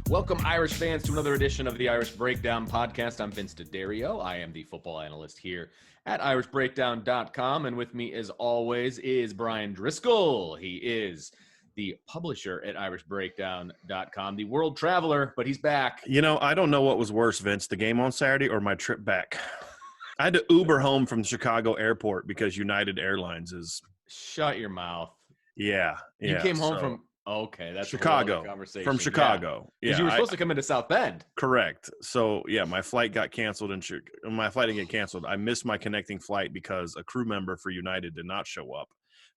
Welcome, Irish fans, to another edition of the Irish Breakdown podcast. I'm Vince D'Addario. I am the football analyst here at irishbreakdown.com. And with me, as always, is Brian Driscoll. He is the publisher at irishbreakdown.com, the world traveler, but he's back. You know, I don't know what was worse, Vince, the game on Saturday or my trip back. I had to Uber home from the Chicago airport because United Airlines is – Shut your mouth. Yeah. You came home from – okay, that's Chicago. A conversation. From Chicago. Because you were supposed to come into South Bend. Correct. So, yeah, my flight got canceled. My flight didn't get canceled. I missed my connecting flight because a crew member for United did not show up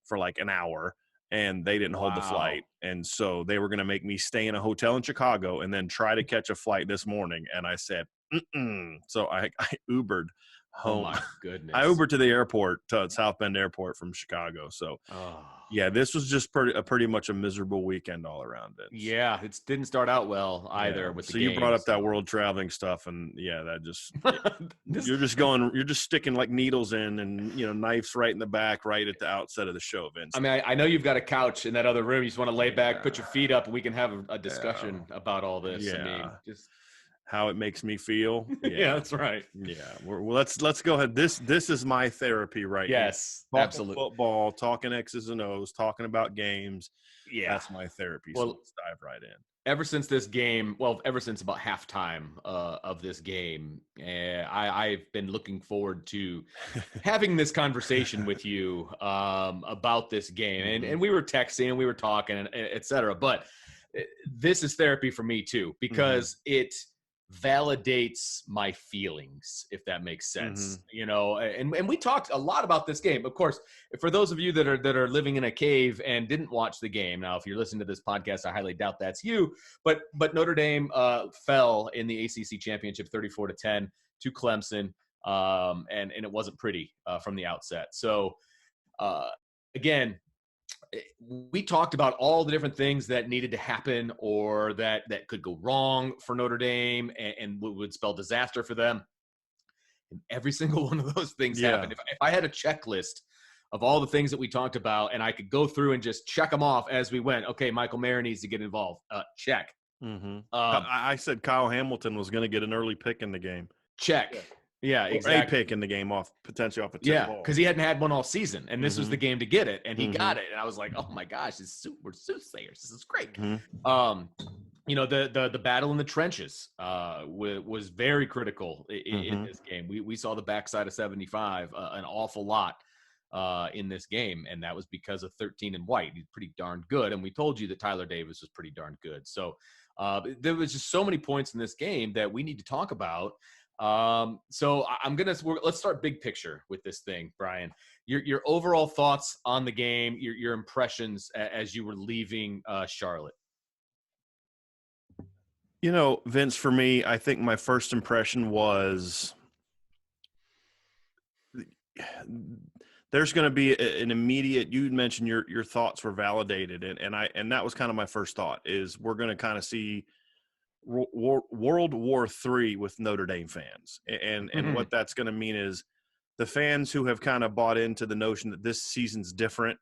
for like an hour. And they didn't hold the flight. And so they were going to make me stay in a hotel in Chicago and then try to catch a flight this morning. And I said, So I Ubered home. Oh, my goodness. I Ubered to the airport, to South Bend Airport from Chicago. So, yeah, this was just pretty much a miserable weekend all around. Yeah, it didn't start out well either with the games. So you brought up that world traveling stuff, and yeah, that just you're just sticking like needles in, and knives right in the back, right at the outset of the show, Vince. I mean, I know you've got a couch in that other room. You just want to lay back, put your feet up, and we can have a discussion about all this. Yeah. I mean, just how it makes me feel. Yeah, that's right. Yeah, let's go ahead. This is my therapy right now. Yes, absolutely. Football, talking X's and O's, talking about games. Yeah, that's my therapy. So let's dive right in. Ever since this game, ever since about halftime of this game, I've been looking forward to having this conversation with you about this game. And we were texting and we were talking, and et cetera. But this is therapy for me too, because it validates my feelings, if that makes sense. And we talked a lot about this game. Of course, for those of you that are living in a cave and didn't watch the game, now if you're listening to this podcast, I highly doubt that's you, but Notre Dame fell in the ACC Championship 34-10 to Clemson, and it wasn't pretty from the outset. So again, we talked about all the different things that needed to happen or that could go wrong for Notre Dame and would spell disaster for them. And every single one of those things happened. If I had a checklist of all the things that we talked about and I could go through and just check them off as we went, okay, Michael Mayer needs to get involved. Check. I said Kyle Hamilton was going to get an early pick in the game. Check. Yeah, exactly. Or a pick in the game potentially off a tip ball. Because he hadn't had one all season, and this was the game to get it, and he got it. And I was like, oh my gosh, we're soothsayers. This is great. The battle in the trenches was very critical in this game. We saw the backside of 75 an awful lot in this game, and that was because of 13 and White. He's pretty darn good, and we told you that Tyler Davis was pretty darn good. So there was just so many points in this game that we need to talk about. So let's start big picture with this thing, Brian. Your overall thoughts on the game, your impressions as you were leaving Charlotte. Vince, for me, I think my first impression was there's going to be an immediate. You mentioned your thoughts were validated, and that was kind of my first thought is we're going to kind of see World War III with Notre Dame fans. And what that's going to mean is the fans who have kind of bought into the notion that this season's different,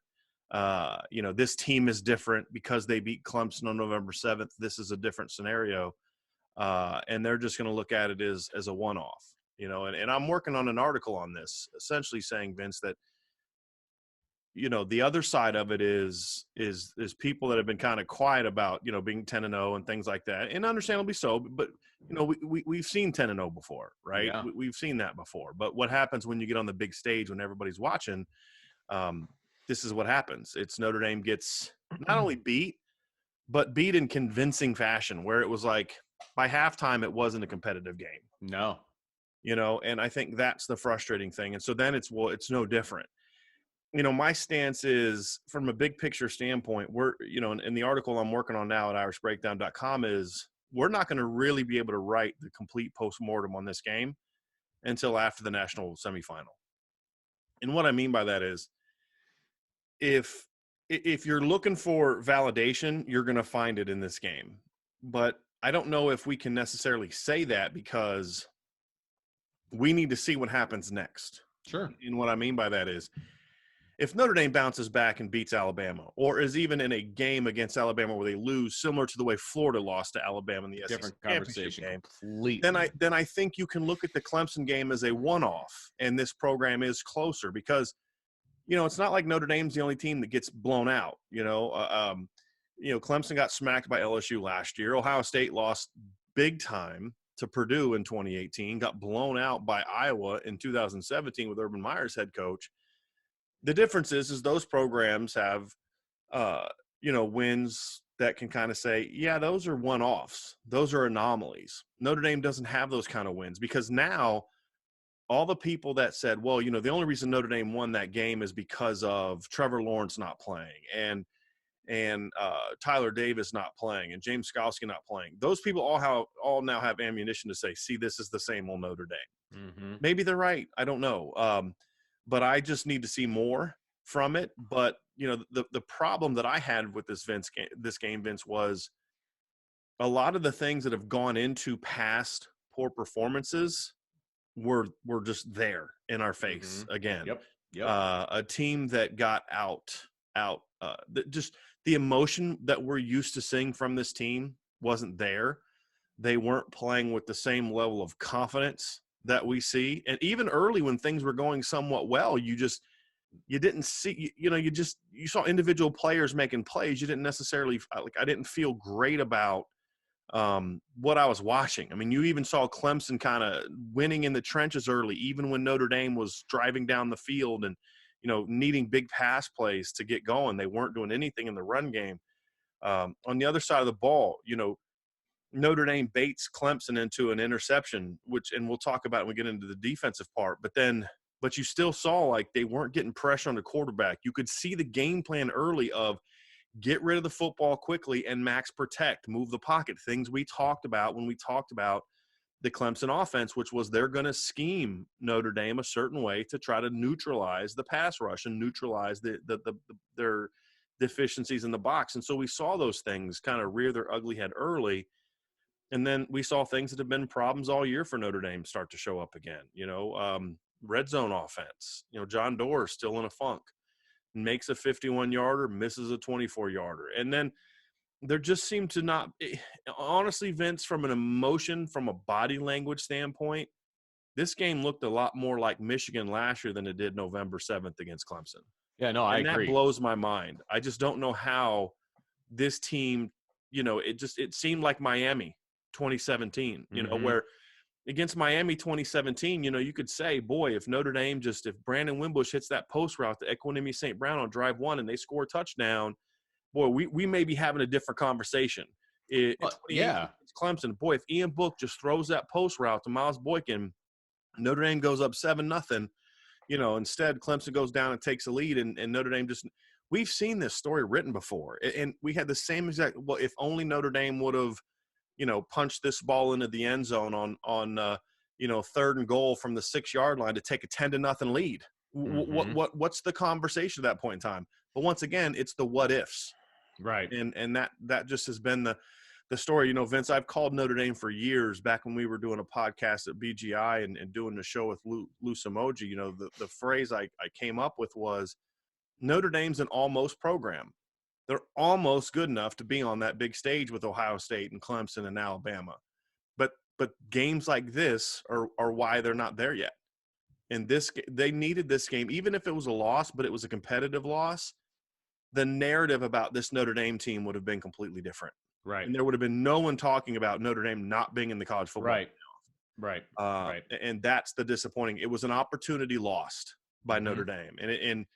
this team is different because they beat Clemson on November 7th. This is a different scenario. And they're just going to look at it as a one-off, and I'm working on an article on this, essentially saying, Vince, that the other side of it is people that have been kind of quiet about, being 10-0 and things like that, and understandably so. But we've seen 10-0 before, right? Yeah. We've seen that before. But what happens when you get on the big stage when everybody's watching? This is what happens. It's Notre Dame gets not only beat, but beat in convincing fashion, where it was like by halftime it wasn't a competitive game. No, and I think that's the frustrating thing. And so then it's no different. My stance is from a big picture standpoint, we're, in the article I'm working on now at irishbreakdown.com is we're not going to really be able to write the complete postmortem on this game until after the national semifinal. And what I mean by that is if you're looking for validation, you're going to find it in this game. But I don't know if we can necessarily say that because we need to see what happens next. Sure. And what I mean by that is if Notre Dame bounces back and beats Alabama, or is even in a game against Alabama where they lose, similar to the way Florida lost to Alabama in the Different ACC Championship game, completely. then I think you can look at the Clemson game as a one-off, and this program is closer because, it's not like Notre Dame's the only team that gets blown out. Clemson got smacked by LSU last year. Ohio State lost big time to Purdue in 2018, got blown out by Iowa in 2017 with Urban Meyer's head coach. The difference is those programs have, wins that can kind of say, yeah, those are one-offs. Those are anomalies. Notre Dame doesn't have those kind of wins because now all the people that said, well, the only reason Notre Dame won that game is because of Trevor Lawrence not playing and Tyler Davis not playing and James Skalski not playing. Those people all now have ammunition to say, see, this is the same old Notre Dame. Mm-hmm. Maybe they're right. I don't know. But I just need to see more from it. But, the problem that I had with this game, Vince, was a lot of the things that have gone into past poor performances were just there in our face again. Yep. A team that got just the emotion that we're used to seeing from this team wasn't there. They weren't playing with the same level of confidence that we see. And even early when things were going somewhat well, you didn't see, you saw individual players making plays. You didn't necessarily, I didn't feel great about what I was watching. I mean, you even saw Clemson kind of winning in the trenches early, even when Notre Dame was driving down the field and, needing big pass plays to get going. They weren't doing anything in the run game. On the other side of the ball, Notre Dame baits Clemson into an interception, and we'll talk about it when we get into the defensive part. But you still saw like they weren't getting pressure on the quarterback. You could see the game plan early of get rid of the football quickly and max protect, move the pocket, things we talked about when we talked about the Clemson offense, which was they're going to scheme Notre Dame a certain way to try to neutralize the pass rush and neutralize their deficiencies in the box. And so we saw those things kind of rear their ugly head early. And then we saw things that have been problems all year for Notre Dame start to show up again. Red zone offense. John Doerr still in a funk. Makes a 51-yarder, misses a 24-yarder. And then there just seemed to not – honestly, Vince, from an emotion, from a body language standpoint, this game looked a lot more like Michigan last year than it did November 7th against Clemson. Yeah, no, I agree. That blows my mind. I just don't know how this team – it seemed like Miami 2017, where against Miami 2017, you could say, boy, if Notre Dame if Brandon Wimbush hits that post route to Equanimity St. Brown on drive one and they score a touchdown, boy, we may be having a different conversation. Yeah. Clemson, boy, if Ian Book just throws that post route to Miles Boykin, Notre Dame goes up 7-0. Instead Clemson goes down and takes a lead and Notre Dame just – we've seen this story written before. And we had the same exact – well, if only Notre Dame would have – punched this ball into the end zone on 3rd and goal from the 6-yard line to take a 10-0 lead. What's the conversation at that point in time? But once again, it's the what ifs, right? And that just has been the story. Vince, I've called Notre Dame for years. Back when we were doing a podcast at BGI and doing the show with Lou Emoji, the phrase I came up with was Notre Dame's an almost program. They're almost good enough to be on that big stage with Ohio State and Clemson and Alabama. But games like this are why they're not there yet. And they needed this game, even if it was a loss, but it was a competitive loss. The narrative about this Notre Dame team would have been completely different. Right. And there would have been no one talking about Notre Dame not being in the college football playoff. Right. And that's the disappointing. It was an opportunity lost by Notre Dame. And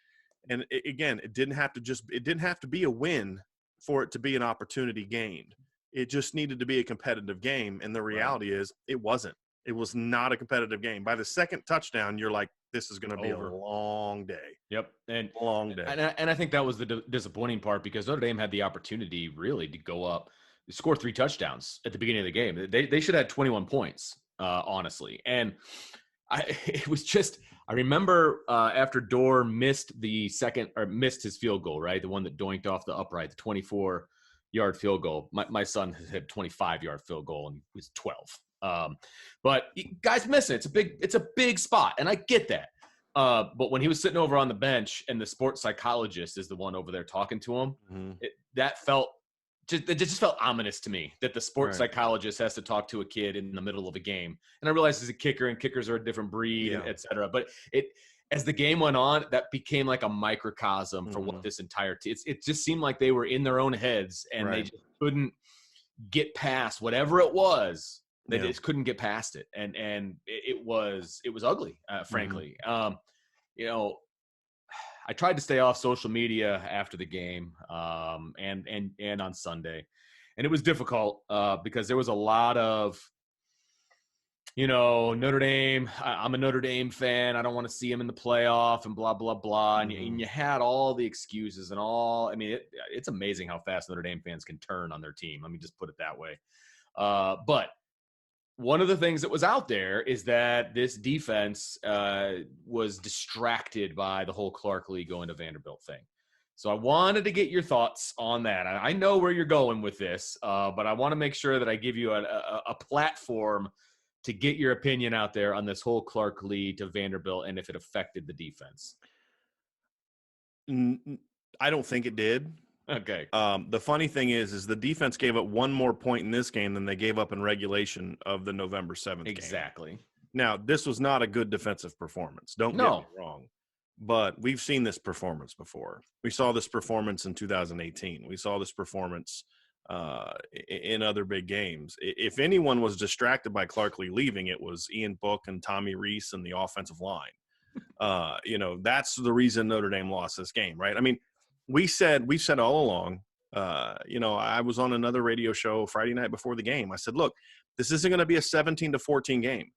again, it didn't have to be a win for it to be an opportunity gained. It just needed to be a competitive game. And the reality is it wasn't. It was not a competitive game. By the second touchdown, you're like, this is going to be a long day. Yep. And long day. And I think that was the disappointing part because Notre Dame had the opportunity really to go up, score 3 touchdowns at the beginning of the game. They should have had 21 points, honestly. And it was just, I remember after Doerr missed his field goal, right? The one that doinked off the upright, the 24-yard field goal. My son has hit 25-yard field goal and he was 12. But guys miss it. It's a big spot. And I get that. But when he was sitting over on the bench and the sports psychologist is the one over there talking to him, Mm-hmm. it just felt ominous to me that the sports Right. psychologist has to talk to a kid in the middle of a game. And I realize he's a kicker and kickers are a different breed, and Yeah. et cetera. But as the game went on, that became like a microcosm for Mm-hmm. what this entire team. It just seemed like they were in their own heads and they Right. just couldn't get past whatever it was. They Yeah. just couldn't get past it, and it was ugly, frankly. You know, I tried to stay off social media after the game, and on Sunday, and it was difficult because there was a lot of, Notre Dame. I'm a Notre Dame fan. I don't want to see him in the playoff, and blah blah blah. And you had all the excuses and all. I mean, it's amazing how fast Notre Dame fans can turn on their team. Let me just put it that way. But one of the things that was out there is that this defense was distracted by the whole Clark Lee going to Vanderbilt thing. So I wanted to get your thoughts on that. I know where you're going with this, but I want to make sure that I give you a platform to get your opinion out there on this whole Clark Lee to Vanderbilt and if it affected the defense. I don't think it did. Okay. The funny thing is the defense gave up one more point in this game than they gave up in regulation of the November 7th game. Exactly. Now, this was not a good defensive performance. Don't get me wrong. But we've seen this performance before. We saw this performance in 2018. We saw this performance in other big games. If anyone was distracted by Clark Lee leaving, it was Ian Book and Tommy Rees and the offensive line. That's the reason Notre Dame lost this game, right? I mean, we've said all along, I was on another radio show Friday night before the game. I said, look, this isn't going to be a 17-14 game.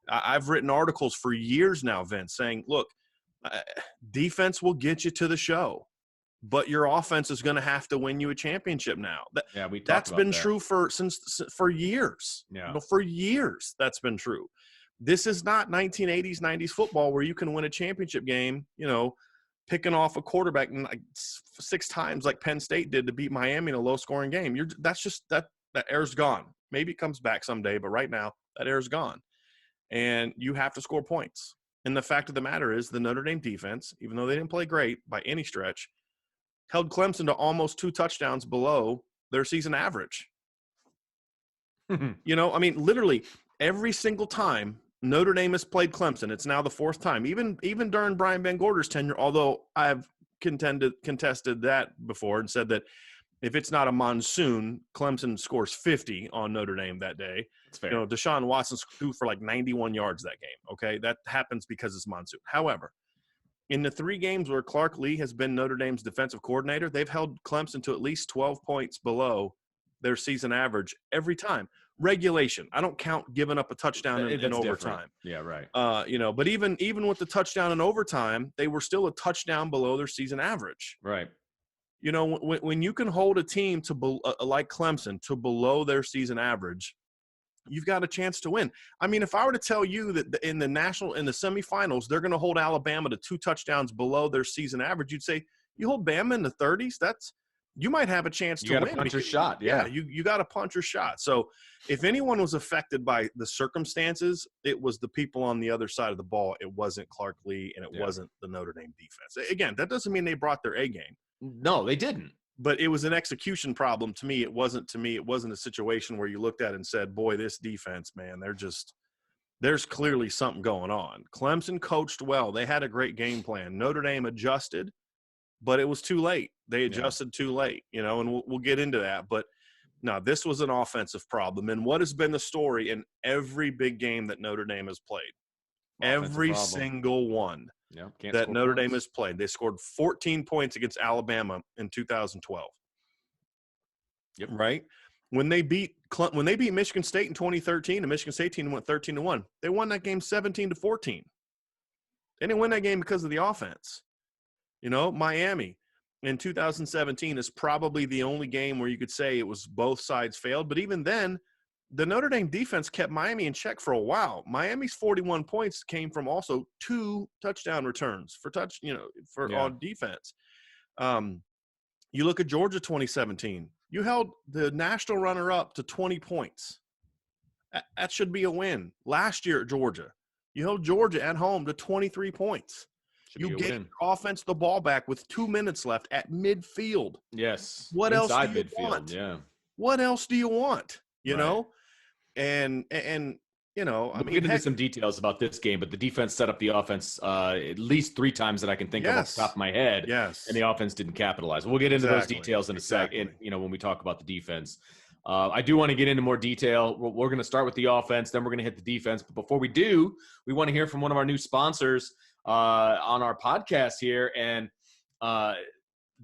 I've written articles for years now, Vince, saying, look, defense will get you to the show, but your offense is going to have to win you a championship now. That's been true for years. Yeah. For years, that's been true. This is not 1980s, 90s football where you can win a championship game, picking off a quarterback like 6 times like Penn State did to beat Miami in a low-scoring game. That era's gone. Maybe it comes back someday, but right now that era's gone. And you have to score points. And the fact of the matter is the Notre Dame defense, even though they didn't play great by any stretch, held Clemson to almost 2 touchdowns below their season average. Literally every single time Notre Dame has played Clemson, it's now the 4th time. Even during Brian Van Gorder's tenure, although I've contested that before and said that if it's not a monsoon, Clemson scores 50 on Notre Dame that day. That's fair. Deshaun Watson threw for like 91 yards that game. Okay, that happens because it's monsoon. However, in the 3 games where Clark Lee has been Notre Dame's defensive coordinator, they've held Clemson to at least 12 points below their season average every time. Regulation, I don't count giving up a touchdown in overtime. Yeah, right. But even with the touchdown in overtime, they were still a touchdown below their season average. Right. When you can hold a team to like Clemson to below their season average, you've got a chance to win. I mean, if I were to tell you that in the semifinals, they're going to hold Alabama to 2 touchdowns below their season average, you'd say, you hold Bama in the 30s? You might have a chance to win. You got to punch your shot. Yeah. You got to punch your shot. So if anyone was affected by the circumstances, it was the people on the other side of the ball. It wasn't Clark Lee, and it wasn't the Notre Dame defense. Again, that doesn't mean they brought their A game. No, they didn't. But it was an execution problem to me. It wasn't a situation where you looked at it and said, boy, this defense, man, there's clearly something going on. Clemson coached well. They had a great game plan. Notre Dame adjusted, but it was too late. They adjusted too late, and we'll get into that. But no, this was an offensive problem. And what has been the story in every big game that Notre Dame has played? Every single one that Notre Dame has played. They scored 14 points against Alabama in 2012. Yep. Right? When they beat Michigan State in 2013, the Michigan State team went 13-1. They won that game 17-14. They didn't win that game because of the offense. Miami in 2017 is probably the only game where you could say it was both sides failed. But even then, the Notre Dame defense kept Miami in check for a while. Miami's 41 points came from also 2 touchdown returns on defense. You look at Georgia 2017. You held the national runner-up to 20 points. That should be a win. Last year at Georgia, You held Georgia at home to 23 points. Should You be a gave win. your offense the ball back with 2 minutes left at midfield. Yes. What else do Inside you midfield, want? yeah. What else do you want? You Right. know? And you know, I We'll mean, get into some details about this game, but the defense set up the offense at least 3 times that I can think of off the top of my head. Yes. And the offense didn't capitalize. We'll get into those details in a second, when we talk about the defense. I do want to get into more detail. We're going to start with the offense, then we're going to hit the defense. But before we do, we want to hear from one of our new sponsors on our podcast here. And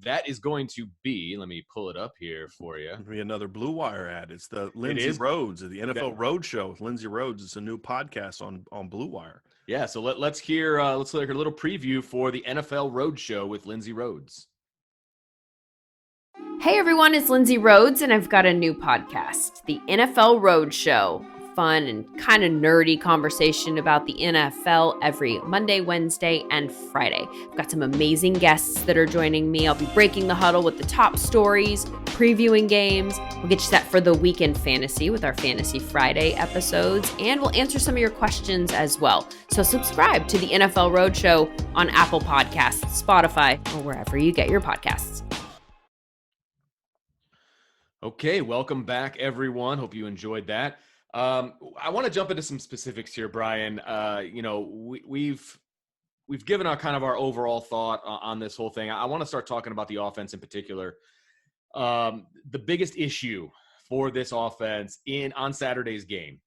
that is going to be, let me pull it up here for you. It'll be another Blue Wire ad. It's the Lindsay Rhodes, the NFL Road Show with Lindsay Rhodes. It's a new podcast on Blue Wire. Yeah, so let's hear a little preview for the NFL Road Show with Lindsay Rhodes. Hey everyone, it's Lindsay Rhodes, and I've got a new podcast, the NFL Road Show. Fun and kind of nerdy conversation about the NFL every Monday, Wednesday, and Friday. I've got some amazing guests that are joining me. I'll be breaking the huddle with the top stories, previewing games. We'll get you set for the weekend fantasy with our Fantasy Friday episodes, and we'll answer some of your questions as well. So subscribe to the NFL Road Show on Apple Podcasts, Spotify, or wherever you get your podcasts. Okay, welcome back, everyone. Hope you enjoyed that. I want to jump into some specifics here, Brian. We've given our overall thought on this whole thing. I want to start talking about the offense in particular. The biggest issue for this offense on Saturday's game.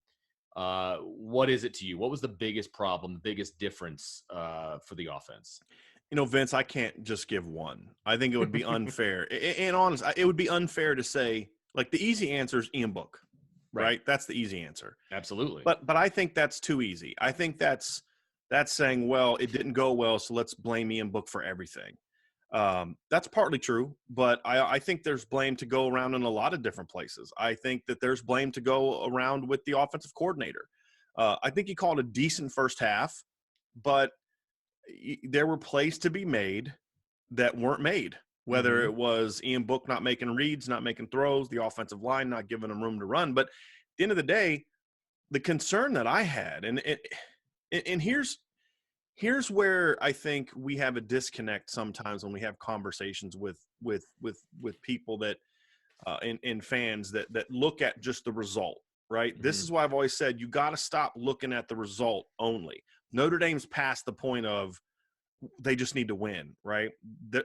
What is it to you? What was the biggest problem, the biggest difference for the offense? Vince, I can't just give one. I think it would be unfair. And honest, it would be unfair to say, like, the easy answer is Ian Book. Right? That's the easy answer. Absolutely. But I think that's too easy. I think that's saying, well, it didn't go well, so let's blame Ian Book for everything. That's partly true, but I think there's blame to go around in a lot of different places. I think that there's blame to go around with the offensive coordinator. I think he called a decent first half, but there were plays to be made that weren't made. Whether it was Ian Book not making reads, not making throws, the offensive line not giving them room to run. But at the end of the day, the concern that I had, and here's where I think we have a disconnect sometimes when we have conversations with people that and fans that look at just the result, right? Mm-hmm. This is why I've always said you got to stop looking at the result only. Notre Dame's past the point of they just need to win, right?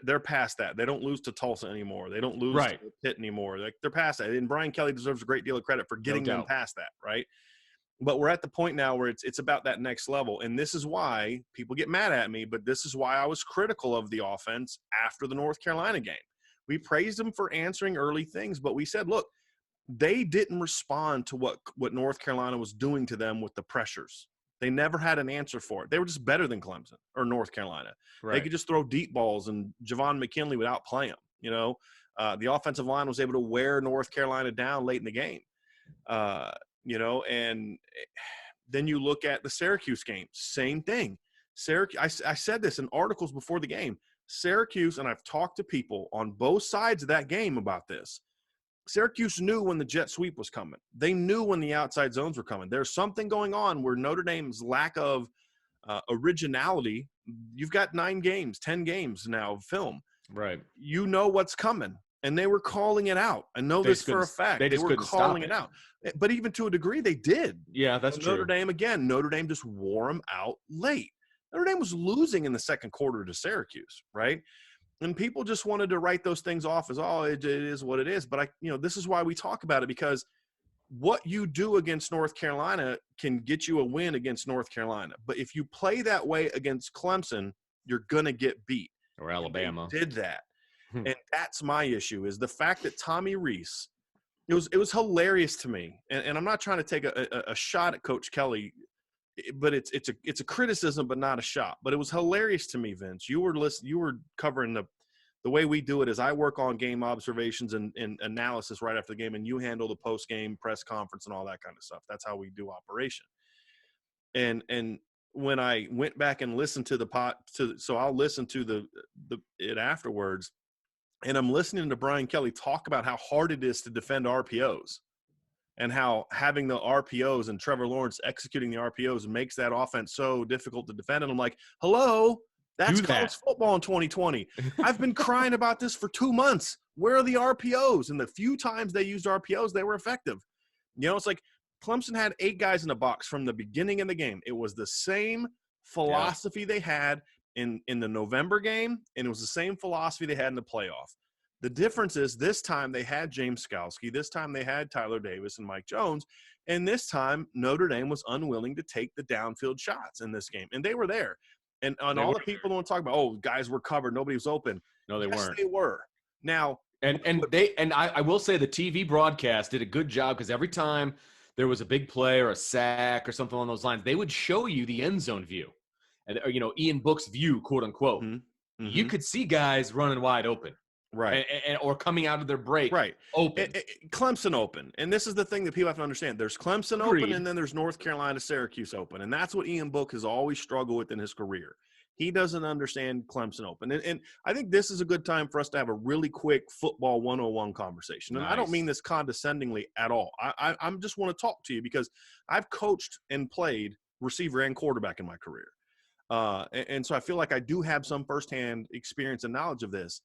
They're past that. They don't lose to Tulsa anymore. They don't lose to Pitt anymore. They're past that. And Brian Kelly deserves a great deal of credit for getting them past that, right? But we're at the point now where it's about that next level. And this is why people get mad at me, but this is why I was critical of the offense after the North Carolina game. We praised them for answering early things, but we said, look, they didn't respond to what North Carolina was doing to them with the pressures. They never had an answer for it. They were just better than Clemson or North Carolina. Right. They could just throw deep balls, and Javon McKinley would outplay them. The offensive line was able to wear North Carolina down late in the game. And then you look at the Syracuse game, same thing. Syracuse. I said this in articles before the game. Syracuse, and I've talked to people on both sides of that game about this. Syracuse knew when the jet sweep was coming. They knew when the outside zones were coming. There's something going on where Notre Dame's lack of originality. You've got 9 games, 10 games now of film. Right. You know what's coming, and they were calling it out. I know this for a fact. They were calling it out. But even to a degree, they did. Yeah, that's true. Notre Dame just wore them out late. Notre Dame was losing in the second quarter to Syracuse, right? And people just wanted to write those things off as, it is what it is. But this is why we talk about it, because what you do against North Carolina can get you a win against North Carolina. But if you play that way against Clemson, you're going to get beat. Or Alabama. They did that. And that's my issue, is the fact that Tommy Rees, it was hilarious to me. And I'm not trying to take a shot at Coach Kelly, but it's a criticism, but not a shot. But it was hilarious to me, Vince. You were covering the way we do it is I work on game observations and analysis right after the game, and you handle the post-game press conference and all that kind of stuff. That's how we do operation. And when I went back and listened to so I'll listen to it afterwards, and I'm listening to Brian Kelly talk about how hard it is to defend RPOs. and how having the RPOs and Trevor Lawrence executing the RPOs makes that offense so difficult to defend. And I'm like, hello, that's college football in 2020. I've been crying about this for 2 months. Where are the RPOs? And the few times they used RPOs, they were effective. You know, it's like Clemson had 8 guys in the box from the beginning of the game. It was the same philosophy they had in the November game, and it was the same philosophy they had in the playoff. The difference is this time they had James Skalski. This time they had Tyler Davis and Mike Jones. And this time Notre Dame was unwilling to take the downfield shots in this game. And they were there. And all the people don't talk about, oh, guys were covered, nobody was open. No, they weren't. They were. Now, I will say the TV broadcast did a good job, because every time there was a big play or a sack or something along those lines, they would show you the end zone view, and Ian Book's view, quote unquote. Mm-hmm. You could see guys running wide open. Right. Or coming out of their break. Right. Open. Clemson open. And this is the thing that people have to understand. There's Clemson open, and then there's North Carolina, Syracuse open. And that's what Ian Book has always struggled with in his career. He doesn't understand Clemson open. And I think this is a good time for us to have a really quick football 101 conversation. And I don't mean this condescendingly at all. I just want to talk to you because I've coached and played receiver and quarterback in my career. And so I feel like I do have some firsthand experience and knowledge of this.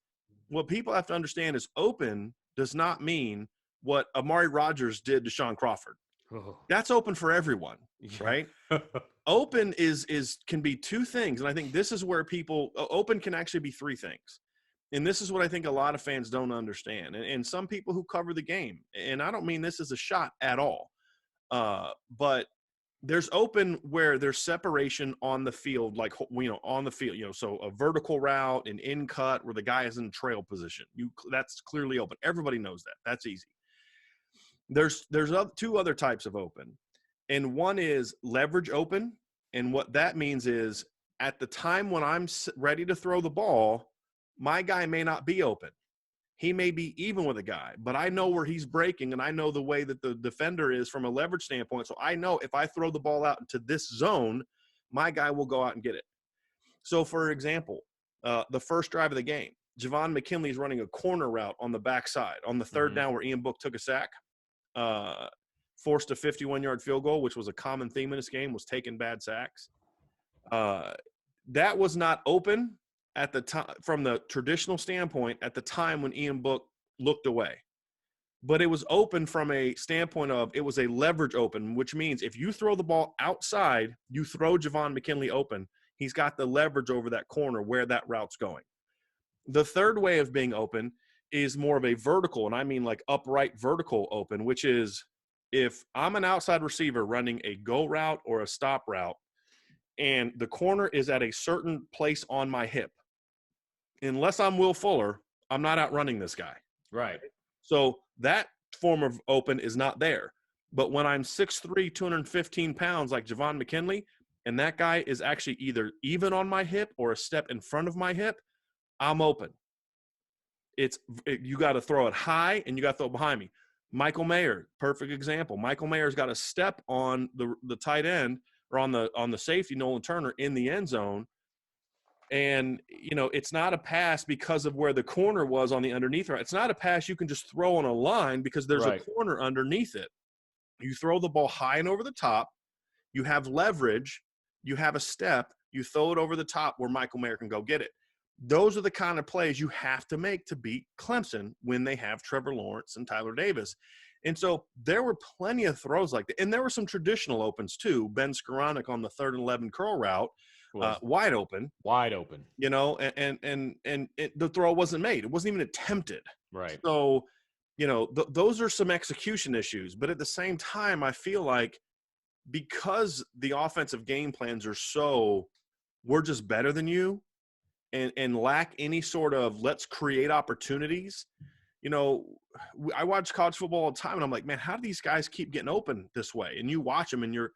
What people have to understand is open does not mean what Amari Rodgers did to Sean Crawford. Oh. That's open for everyone, right? Open can be 2 things, and I think this is where open can actually be 3 things. And this is what I think a lot of fans don't understand, and some people who cover the game. And I don't mean this as a shot at all, but there's open where there's separation on the field, like, on the field, so a vertical route, an in cut where the guy is in trail position. That's clearly open. Everybody knows that. That's easy. There's 2 other types of open, and one is leverage open. And what that means is at the time when I'm ready to throw the ball, my guy may not be open. He may be even with a guy, but I know where he's breaking, and I know the way that the defender is from a leverage standpoint. So I know if I throw the ball out into this zone, my guy will go out and get it. So, for example, the first drive of the game, Javon McKinley is running a corner route on the backside on the 3rd down where Ian Book took a sack, forced a 51-yard field goal, which was a common theme in this game, was taking bad sacks. That was not open at the time from the traditional standpoint at the time when Ian Book looked away. But it was open from a standpoint of it was a leverage open, which means if you throw the ball outside, you throw Javon McKinley open, he's got the leverage over that corner where that route's going. The third way of being open is more of a vertical, and I mean like upright vertical open, which is if I'm an outside receiver running a go route or a stop route, and the corner is at a certain place on my hip, unless I'm Will Fuller, I'm not outrunning this guy. Right. So that form of open is not there. But when I'm 6'3", 215 pounds like Javon McKinley, and that guy is actually either even on my hip or a step in front of my hip, I'm open. You got to throw it high, and you got to throw it behind me. Michael Mayer, perfect example. Michael Mayer's got a step on the tight end or on the safety, Nolan Turner, in the end zone. And, it's not a pass because of where the corner was on the underneath. It's not a pass you can just throw on a line because there's a corner underneath it. You throw the ball high and over the top. You have leverage. You have a step. You throw it over the top where Michael Mayer can go get it. Those are the kind of plays you have to make to beat Clemson when they have Trevor Lawrence and Tyler Davis. And so there were plenty of throws like that. And there were some traditional opens too. Ben Skoranek on the 3rd and 11 curl route. Wide open, and the throw wasn't made. It wasn't even attempted. Right. So, those are some execution issues. But at the same time, I feel like because the offensive game plans are we're just better than you and lack any sort of let's create opportunities. I watch college football all the time, and I'm like, man, how do these guys keep getting open this way? And you watch them, and you're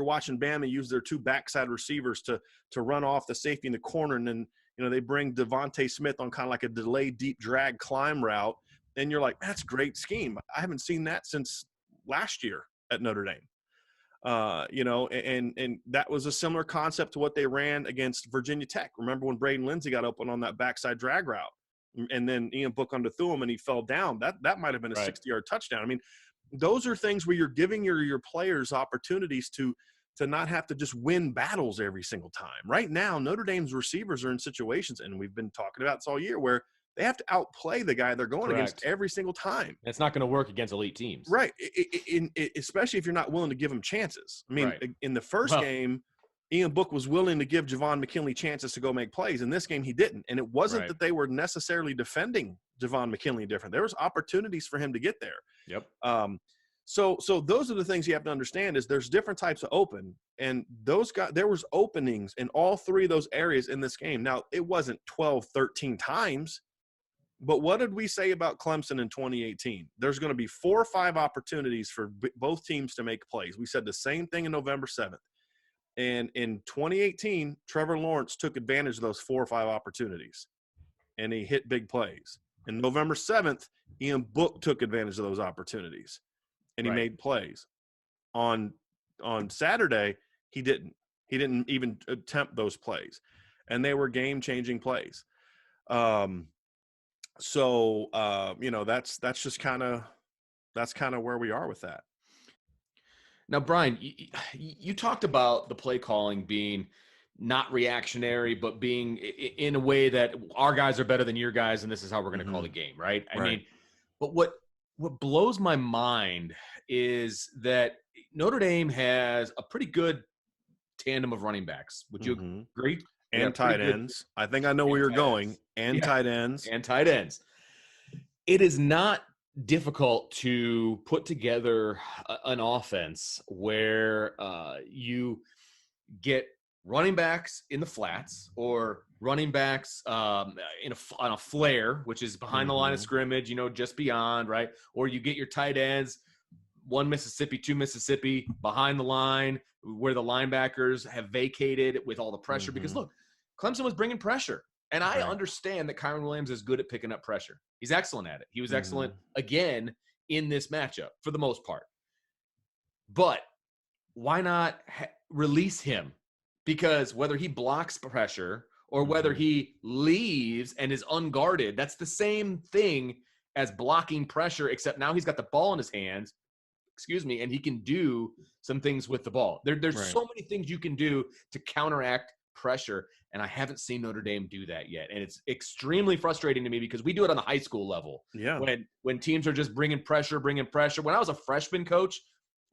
watching Bama use their 2 backside receivers to run off the safety in the corner, and then they bring Devontae Smith on kind of like a delayed deep drag climb route, and you're like, that's a great scheme. I haven't seen that since last year at Notre Dame. And that was a similar concept to what they ran against Virginia Tech. Remember when Braden Lindsey got open on that backside drag route? And then Ian Book underthrew him and he fell down. That might have been a 60-yard touchdown. I mean, those are things where you're giving your players opportunities to not have to just win battles every single time. Right now, Notre Dame's receivers are in situations, and we've been talking about this all year, where they have to outplay the guy they're going against every single time. It's not going to work against elite teams. Right. Especially if you're not willing to give them chances. I mean, in the first game, Ian Book was willing to give Javon McKinley chances to go make plays. In this game, he didn't. And it wasn't that they were necessarily defending Javon McKinley different. There was opportunities for him to get there. Yep. So those are the things you have to understand is there's different types of open, and those guys, there was openings in all three of those areas in this game. Now, it wasn't 12, 13 times, but what did we say about Clemson in 2018? There's going to be 4 or 5 opportunities for both teams to make plays. We said the same thing in November 7th. And in 2018, Trevor Lawrence took advantage of those 4 or 5 opportunities, and he hit big plays. And November 7th, Ian Book took advantage of those opportunities, and he made plays. On Saturday, he didn't. He didn't even attempt those plays, and they were game-changing plays. So that's just kind of where we are with that. Now, Brian, you talked about the play calling being not reactionary, but being in a way that our guys are better than your guys, and this is how we're going to call the game, right? I mean, but what blows my mind is that Notre Dame has a pretty good tandem of running backs. Would you agree? And tight ends. I think I know where you're going. And tight ends. And tight ends. It is not difficult to put together an offense where you get running backs in the flats or running backs on a flare, which is behind the line of scrimmage, just beyond, right? Or you get your tight ends, 1 Mississippi, 2 Mississippi, behind the line where the linebackers have vacated with all the pressure. Because, look, Clemson was bringing pressure. And I understand that Kyron Williams is good at picking up pressure. He's excellent at it. He was excellent, again, in this matchup for the most part. But why not release him? Because whether he blocks pressure or whether he leaves and is unguarded, that's the same thing as blocking pressure, except now he's got the ball in his hands, and he can do some things with the ball. There's so many things you can do to counteract pressure, and I haven't seen Notre Dame do that yet. And it's extremely frustrating to me because we do it on the high school level. Yeah. When teams are just bringing pressure. When I was a freshman coach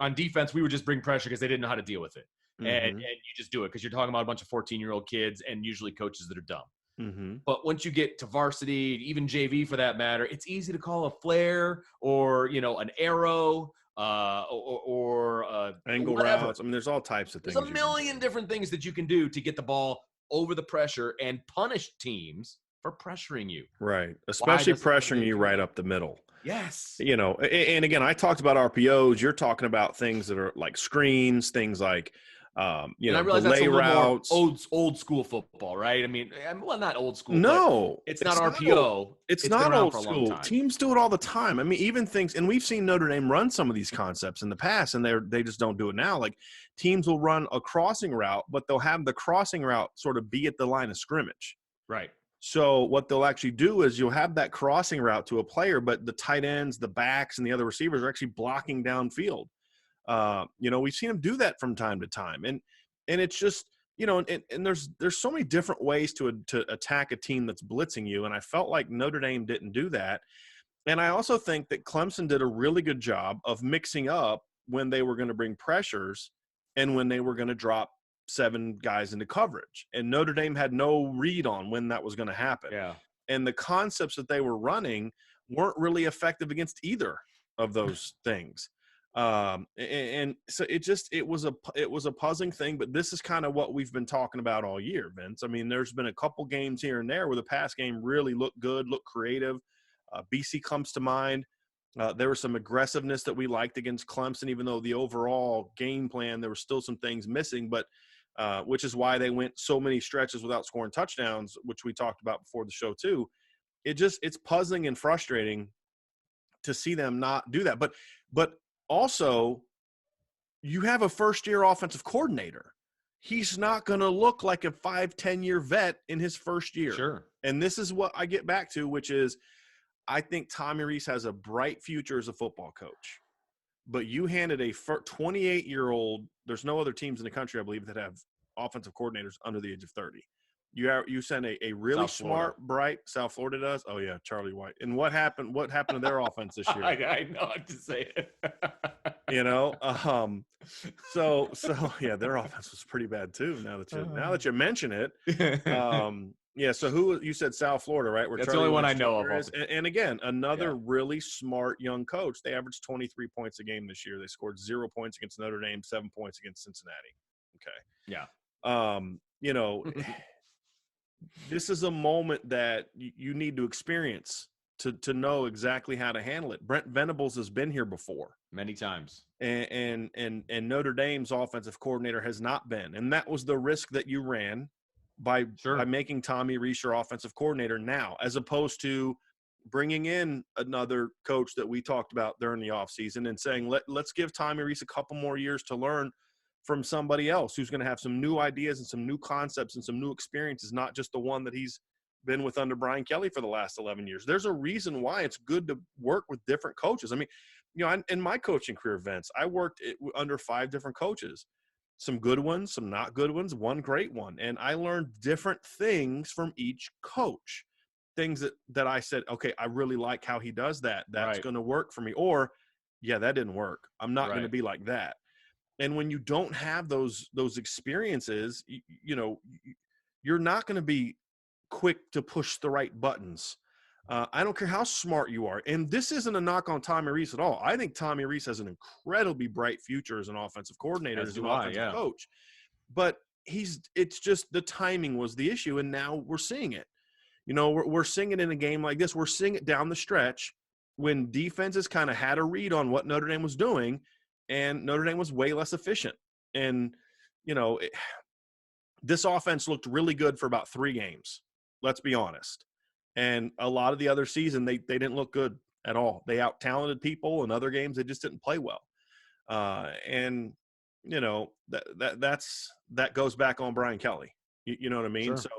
on defense, we would just bring pressure because they didn't know how to deal with it. And you just do it because you're talking about a bunch of 14-year-old kids and usually coaches that are dumb. But once you get to varsity, even JV for that matter, it's easy to call a flare or, an arrow or angle routes. I mean, there's all types of things. There's a million different things that you can do to get the ball over the pressure and punish teams for pressuring you. Right. Especially pressuring you right up the middle. Yes. And again, I talked about RPOs. You're talking about things that are like screens, things like, and I realize delay routes. Old school football, right? I mean, well, not old school. No, it's not RPO. It's not old school. Teams do it all the time. I mean, even things, and we've seen Notre Dame run some of these concepts in the past, and they just don't do it now. Like teams will run a crossing route, but they'll have the crossing route sort of be at the line of scrimmage. Right. So what they'll actually do is you'll have that crossing route to a player, but the tight ends, the backs, and the other receivers are actually blocking downfield. We've seen them do that from time to time, and it's just, and there's so many different ways to attack a team that's blitzing you. And I felt like Notre Dame didn't do that. And I also think that Clemson did a really good job of mixing up when they were going to bring pressures and when they were going to drop 7 guys into coverage. And Notre Dame had no read on when that was going to happen. Yeah. And the concepts that they were running weren't really effective against either of those things. And so it was a puzzling thing, but this is kind of what we've been talking about all year, Vince. I mean, there's been a couple games here and there where the pass game really looked good, looked creative. BC comes to mind. There was some aggressiveness that we liked against Clemson, even though the overall game plan, there were still some things missing, but which is why they went so many stretches without scoring touchdowns, which we talked about before the show too. It's puzzling and frustrating to see them not do that. But also, you have a first-year offensive coordinator. He's not going to look like a 5-10-year vet in his first year. Sure. And this is what I get back to, which is I think Tommy Rees has a bright future as a football coach. but you handed a 28-year-old – there's no other teams in the country, I believe, that have offensive coordinators under the age of 30. You sent a really smart, bright – South Florida does? Oh, yeah, Charlie White. And what happened to their offense this year? I know what to say. So yeah, their offense was pretty bad too. Now that you mention it, yeah. So who you said South Florida, right? That's the only one I know of. And again, another really smart young coach. They averaged 23 points a game this year. They scored 0 points against Notre Dame, 7 points against Cincinnati. Okay. Yeah. This is a moment that you need to experience to know exactly how to handle it. Brent Venables has been here before many times, and Notre Dame's offensive coordinator has not been, and that was the risk that you ran by making Tommy Rees your offensive coordinator now, as opposed to bringing in another coach that we talked about during the offseason and saying let's give Tommy Rees a couple more years to learn from somebody else who's going to have some new ideas and some new concepts and some new experiences, not just the one that he's been with under Brian Kelly for the last 11 years. There's a reason why it's good to work with different coaches. I mean, in my coaching career, Vince, I worked under 5 different coaches, some good ones, some not good ones, one great one. And I learned different things from each coach, things that I said, okay, I really like how he does that. That's going to work for me. Or, yeah, that didn't work. I'm not going to be like that. And when you don't have those experiences, you're not going to be quick to push the right buttons. I don't care how smart you are. And this isn't a knock on Tommy Rees at all. I think Tommy Rees has an incredibly bright future as an offensive coordinator, as an offensive coach. But it's just the timing was the issue, and now we're seeing it. We're seeing it in a game like this. We're seeing it down the stretch when defenses kind of had a read on what Notre Dame was doing, and Notre Dame was way less efficient. And, this offense looked really good for about 3 games. Let's be honest. And a lot of the other season, they didn't look good at all. They out-talented people. In other games, they just didn't play well. And, that goes back on Brian Kelly. You know what I mean? Sure. So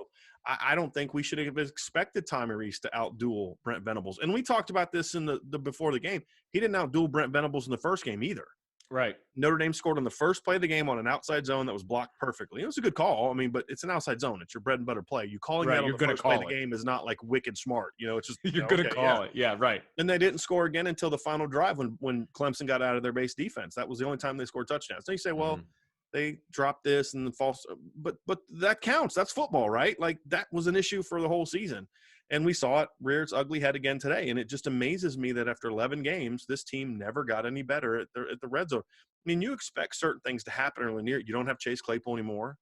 I don't think we should have expected Tommy Rees to outduel Brent Venables. And we talked about this in the before the game. He didn't outduel Brent Venables in the first game either. Right. Notre Dame scored on the first play of the game on an outside zone that was blocked perfectly. It was a good call. I mean, but it's an outside zone. It's your bread and butter play. You calling that on the first play of the game is not like wicked smart. It's just you're going to call it. Yeah, right. And they didn't score again until the final drive when Clemson got out of their base defense. That was the only time they scored touchdowns. Then you say, well, they dropped this and the false, but that counts. That's football, right? Like that was an issue for the whole season. And we saw it rear its ugly head again today. And it just amazes me that after 11 games, this team never got any better at the red zone. I mean, you expect certain things to happen early in the year. You don't have Chase Claypool anymore.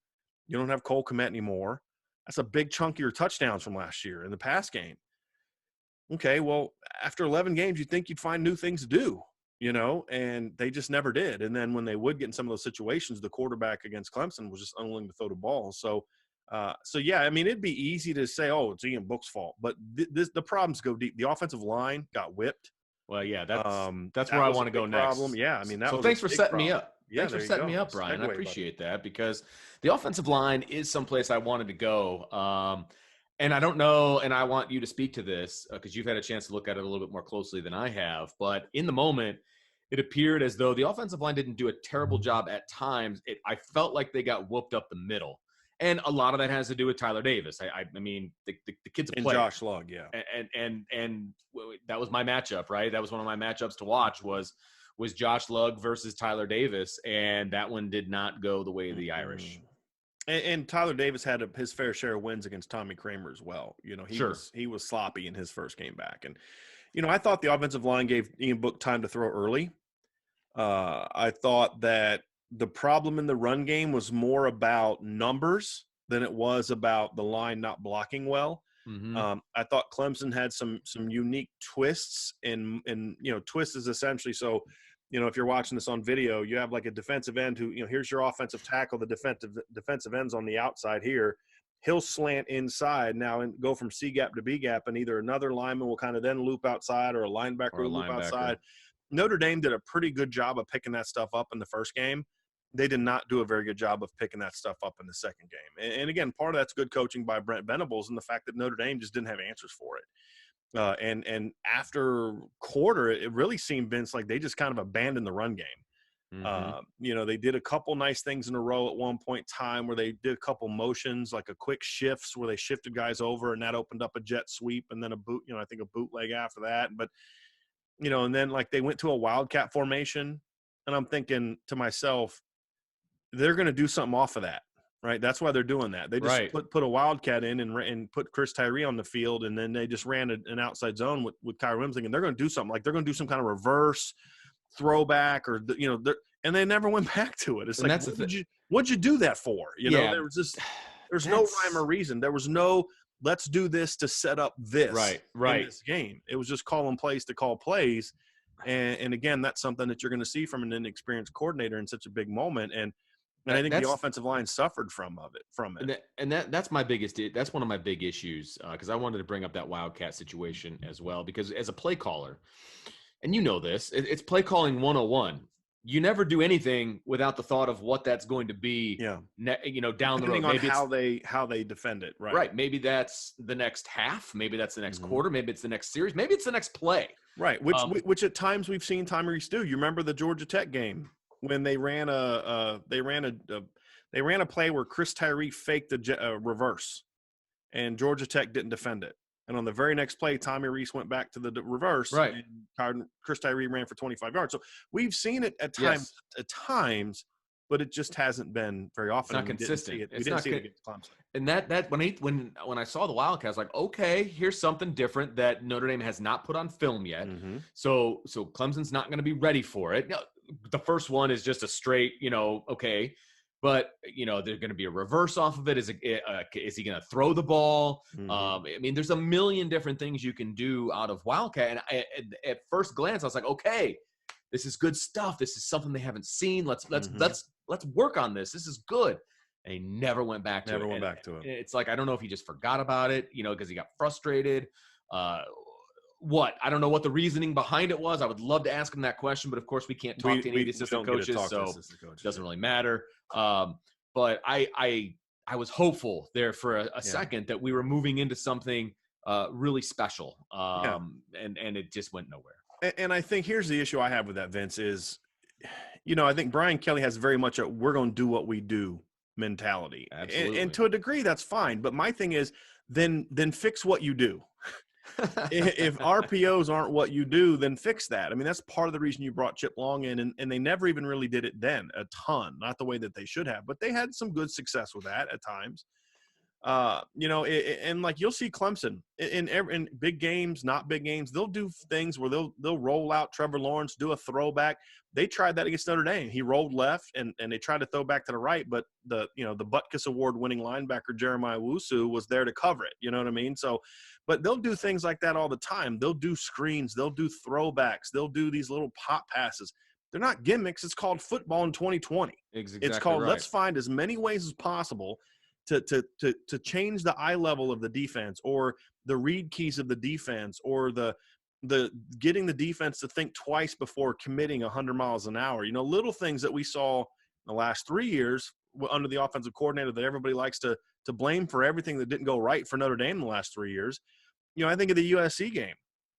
You don't have Cole Kmet anymore. That's a big chunk of your touchdowns from last year in the pass game. Okay, well, after 11 games, you'd think you'd find new things to do, and they just never did. And then when they would get in some of those situations, the quarterback against Clemson was just unwilling to throw the ball. So yeah, I mean, it'd be easy to say, oh, it's Ian Book's fault. But the problems go deep. The offensive line got whipped. Well, yeah, that's where I want to go next. Problem. Yeah, I mean, that so was thanks for setting me up. Yeah, thanks for setting me up, Brian. I appreciate that because the offensive line is someplace I wanted to go. And I don't know, and I want you to speak to this because you've had a chance to look at it a little bit more closely than I have. But in the moment, it appeared as though the offensive line didn't do a terrible job at times. I felt like they got whooped up the middle. And a lot of that has to do with Tyler Davis. I mean, the kid's a player. And Josh Lugg, yeah. And that was my matchup, right? That was one of my matchups to watch was Josh Lugg versus Tyler Davis, and that one did not go the way of the Irish. And Tyler Davis had his fair share of wins against Tommy Kramer as well. He was sloppy in his first game back. And, I thought the offensive line gave Ian Book time to throw early. I thought that the problem in the run game was more about numbers than it was about the line not blocking well. Mm-hmm. I thought Clemson had some unique twists and twist is essentially so, if you're watching this on video, you have like a defensive end who, here's your offensive tackle, the defensive end's on the outside here. He'll slant inside now and go from C gap to B gap, and either another lineman will kind of then loop outside or a linebacker will loop outside. Notre Dame did a pretty good job of picking that stuff up in the first game. They did not do a very good job of picking that stuff up in the second game. And again, part of that's good coaching by Brent Venables and the fact that Notre Dame just didn't have answers for it. And after quarter, it really seemed, Vince, like they just kind of abandoned the run game. They did a couple nice things in a row at one point in time where they did a couple motions, like a quick shifts where they shifted guys over, and that opened up a jet sweep and then I think a bootleg after that. But, and then like they went to a wildcat formation, and I'm thinking to myself, they're going to do something off of that, right? That's why they're doing that. They just put a wildcat in and put Chris Tyree on the field, and then they just ran an outside zone with Kyron Williams, thinking they're going to do something. Like they're going to do some kind of reverse throwback and they never went back to it. It's like, what'd you do that for? There's no rhyme or reason. There was no, let's do this to set up this in this game. It was just calling plays to call plays. And again, that's something that you're going to see from an inexperienced coordinator in such a big moment. And I think the offensive line suffered from it. That's my biggest. That's one of my big issues because I wanted to bring up that wildcat situation as well, because as a play caller, and this, it's play calling 101. You never do anything without the thought of what that's going to be. Yeah. Down the road. Depending on how they defend it. Right. Right. Maybe that's the next half. Maybe that's the next quarter. Maybe it's the next series. Maybe it's the next play. Right. Which at times we've seen Tyrese do. You remember the Georgia Tech game when they ran a play where Chris Tyree faked a reverse, and Georgia Tech didn't defend it. And on the very next play, Tommy Reese went back to the reverse, and Chris Tyree ran for 25 yards. So we've seen it at times, but it just hasn't been very often. It's not consistent. We didn't see it against Clemson. And that when I saw the Wildcats, I was like, okay, here's something different that Notre Dame has not put on film yet. So Clemson's not going to be ready for it. The first one is just a straight, okay. But, there's going to be a reverse off of it. Is he going to throw the ball? There's a million different things you can do out of Wildcat. And at first glance, I was like, okay, this is good stuff. This is something they haven't seen. Let's work on this. This is good. And he never went back to it. It's like, I don't know if he just forgot about it, because he got frustrated. I don't know what the reasoning behind it was. I would love to ask him that question, but of course we can't talk to any of the assistant coaches, so it doesn't really matter. But I was hopeful there for a second that we were moving into something really special, and it just went nowhere. And I think here's the issue I have with that, Vince, is, I think Brian Kelly has very much a we're going to do what we do mentality. Absolutely. And to a degree, that's fine. But my thing is, then fix what you do. If RPOs aren't what you do, then fix that. That's part of the reason you brought Chip Long in, and they never even really did it then a ton, not the way that they should have, but they had some good success with that at times. And like you'll see Clemson in big games, not big games, they'll do things where they'll roll out Trevor Lawrence, do a throwback. They tried that against Notre Dame. He rolled left and they tried to throw back to the right, but the Butkus Award winning linebacker Jeremiah Wusu was there to cover it. You know what I mean? So, but they'll do things like that all the time. They'll do screens, they'll do throwbacks, they'll do these little pop passes. They're not gimmicks. It's called football in 2020. Exactly. It's called let's find as many ways as possible to change the eye level of the defense, or the read keys of the defense, or the getting the defense to think twice before committing 100 miles an hour. Little things that we saw in the last 3 years under the offensive coordinator that everybody likes to blame for everything that didn't go right for Notre Dame in the last 3 years. I think of the USC game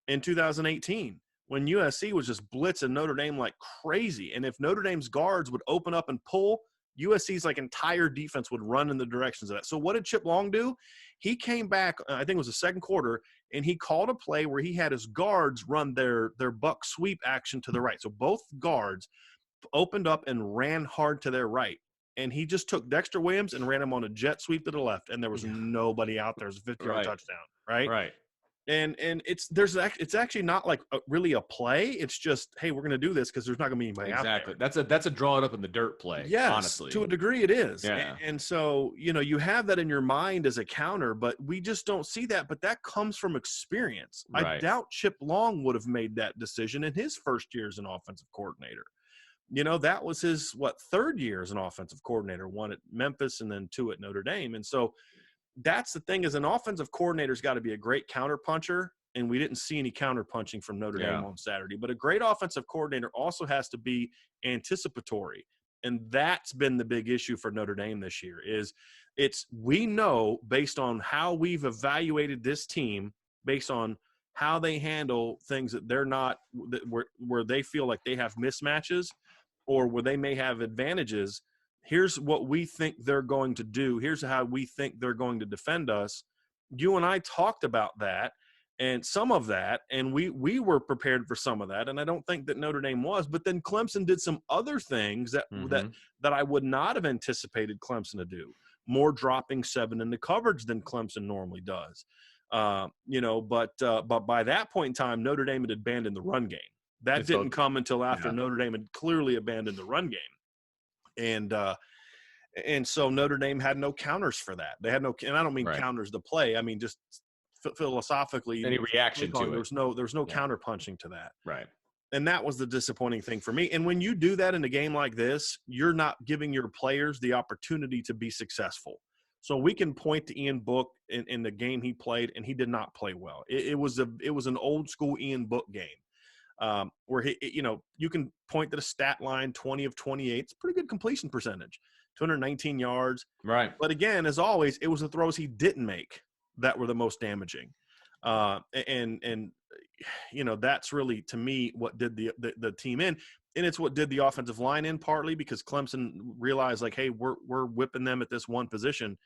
in 2018 when USC was just blitzing Notre Dame like crazy. And if Notre Dame's guards would open up and pull, USC's entire defense would run in the directions of that. So what did Chip Long do? He came back, I think it was the second quarter, and he called a play where he had his guards run their buck sweep action to the right. So both guards opened up and ran hard to their right. And he just took Dexter Williams and ran him on a jet sweep to the left, and there was nobody out there. It was a 50-yard touchdown, right? Right. And it's actually not really a play. It's just, hey, we're going to do this because there's not going to be anybody out there. Exactly. That's a draw it up in the dirt play. Yes, honestly, to a degree it is. Yeah. And so you have that in your mind as a counter, but we just don't see that. But that comes from experience. Right. I doubt Chip Long would have made that decision in his first year as an offensive coordinator. That was his third year as an offensive coordinator, one at Memphis and then two at Notre Dame. And so that's the thing, is an offensive coordinator's got to be a great counter puncher, and we didn't see any counter punching from Notre Dame on Saturday. But a great offensive coordinator also has to be anticipatory, and that's been the big issue for Notre Dame this year. We know based on how we've evaluated this team, based on how they handle things that they're not where they feel like they have mismatches or where they may have advantages. Here's what we think they're going to do. Here's how we think they're going to defend us. You and I talked about that and some of that, and we were prepared for some of that, and I don't think that Notre Dame was. But then Clemson did some other things that I would not have anticipated Clemson to do. More dropping 7 into coverage than Clemson normally does. But by that point in time, Notre Dame had abandoned the run game. That didn't come until after Notre Dame had clearly abandoned the run game. And so Notre Dame had no counters for that. They had no, and I don't mean counters to play. I mean, just philosophically, any reaction to it. There's no counter punching to that. Right. And that was the disappointing thing for me. And when you do that in a game like this, you're not giving your players the opportunity to be successful. So we can point to Ian Book in the game he played, and he did not play well. It was an old school Ian Book game where you can point to the stat line 20 of 28. It's a pretty good completion percentage, 219 yards. Right. But again, as always, it was the throws he didn't make that were the most damaging. That's really, to me, what did the team in. And it's what did the offensive line in, partly because Clemson realized, like, hey, we're whipping them at this one position.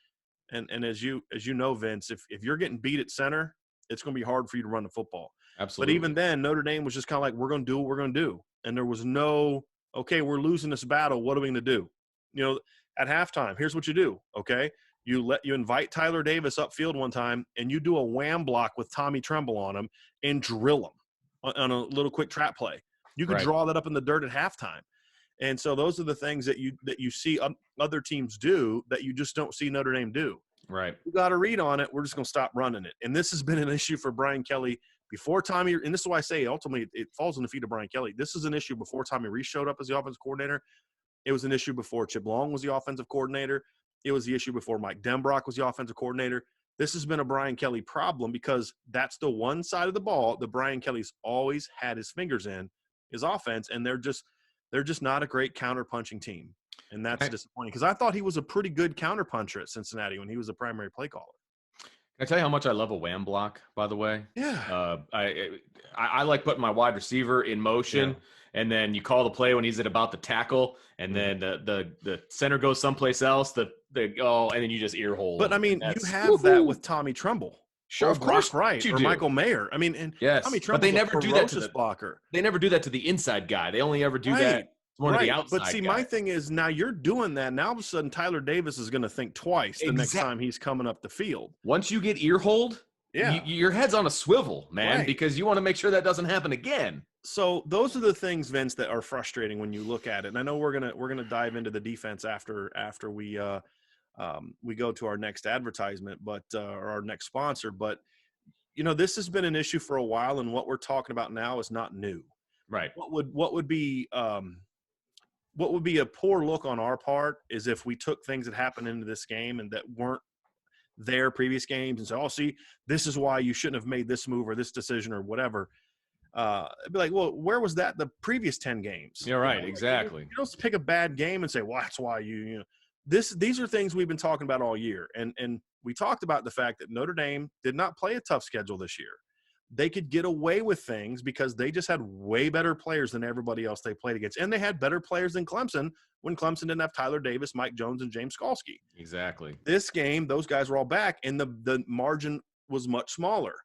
And as you know, Vince, if you're getting beat at center, it's going to be hard for you to run the football. Absolutely. But even then, Notre Dame was just kind of like, we're going to do what we're going to do. And there was no, okay, we're losing this battle. What are we going to do? At halftime, here's what you do, okay? You invite Tyler Davis upfield one time, and you do a wham block with Tommy Tremble on him and drill him on a little quick trap play. You could draw that up in the dirt at halftime. And so those are the things that you see other teams do that you just don't see Notre Dame do. Right. You got to read on it. We're just going to stop running it. And this has been an issue for Brian Kelly before Tommy. And this is why I say ultimately it falls on the feet of Brian Kelly. This is an issue before Tommy Rees showed up as the offensive coordinator. It was an issue before Chip Long was the offensive coordinator. It was the issue before Mike Denbrock was the offensive coordinator. This has been a Brian Kelly problem because that's the one side of the ball that Brian Kelly's always had his fingers in, his offense, and they're just not a great counter-punching team. And that's disappointing because I thought he was a pretty good counter-puncher at Cincinnati when he was a primary play caller. Can I tell you how much I love a wham block, by the way? Yeah. I like putting my wide receiver in motion, and then you call the play when he's at about the tackle, and then the center goes someplace else, and then you just ear hole. But, I mean, you have that with Tommy Tremble. Sure, or of course, Brock Wright, or Michael Mayer. I mean, and Tommy Tremble, but they never do that to the blocker. They never do that to the inside guy. They only ever do that to one of the outside But see, guys. my thing is now you're doing that. Now all of a sudden Tyler Davis is going to think twice the next time he's coming up the field. Once you get ear holed, your head's on a swivel, man, because you want to make sure that doesn't happen again. So those are the things, Vince, that are frustrating when you look at it. And I know we're gonna dive into the defense after we go to our next advertisement, or our next sponsor. But this has been an issue for a while, and what we're talking about now is not new. Right. What would be a poor look on our part is if we took things that happened into this game and that weren't there previous games and say, oh, see, this is why you shouldn't have made this move or this decision or whatever. It'd be like, well, where was that the previous 10 games? Yeah, right. Exactly. You don't pick a bad game and say, well, that's why these are things we've been talking about all year. And we talked about the fact that Notre Dame did not play a tough schedule this year. They could get away with things because they just had way better players than everybody else they played against. And they had better players than Clemson when Clemson didn't have Tyler Davis, Mike Jones, and James Skalski. Exactly. This game, those guys were all back, and the margin was much smaller.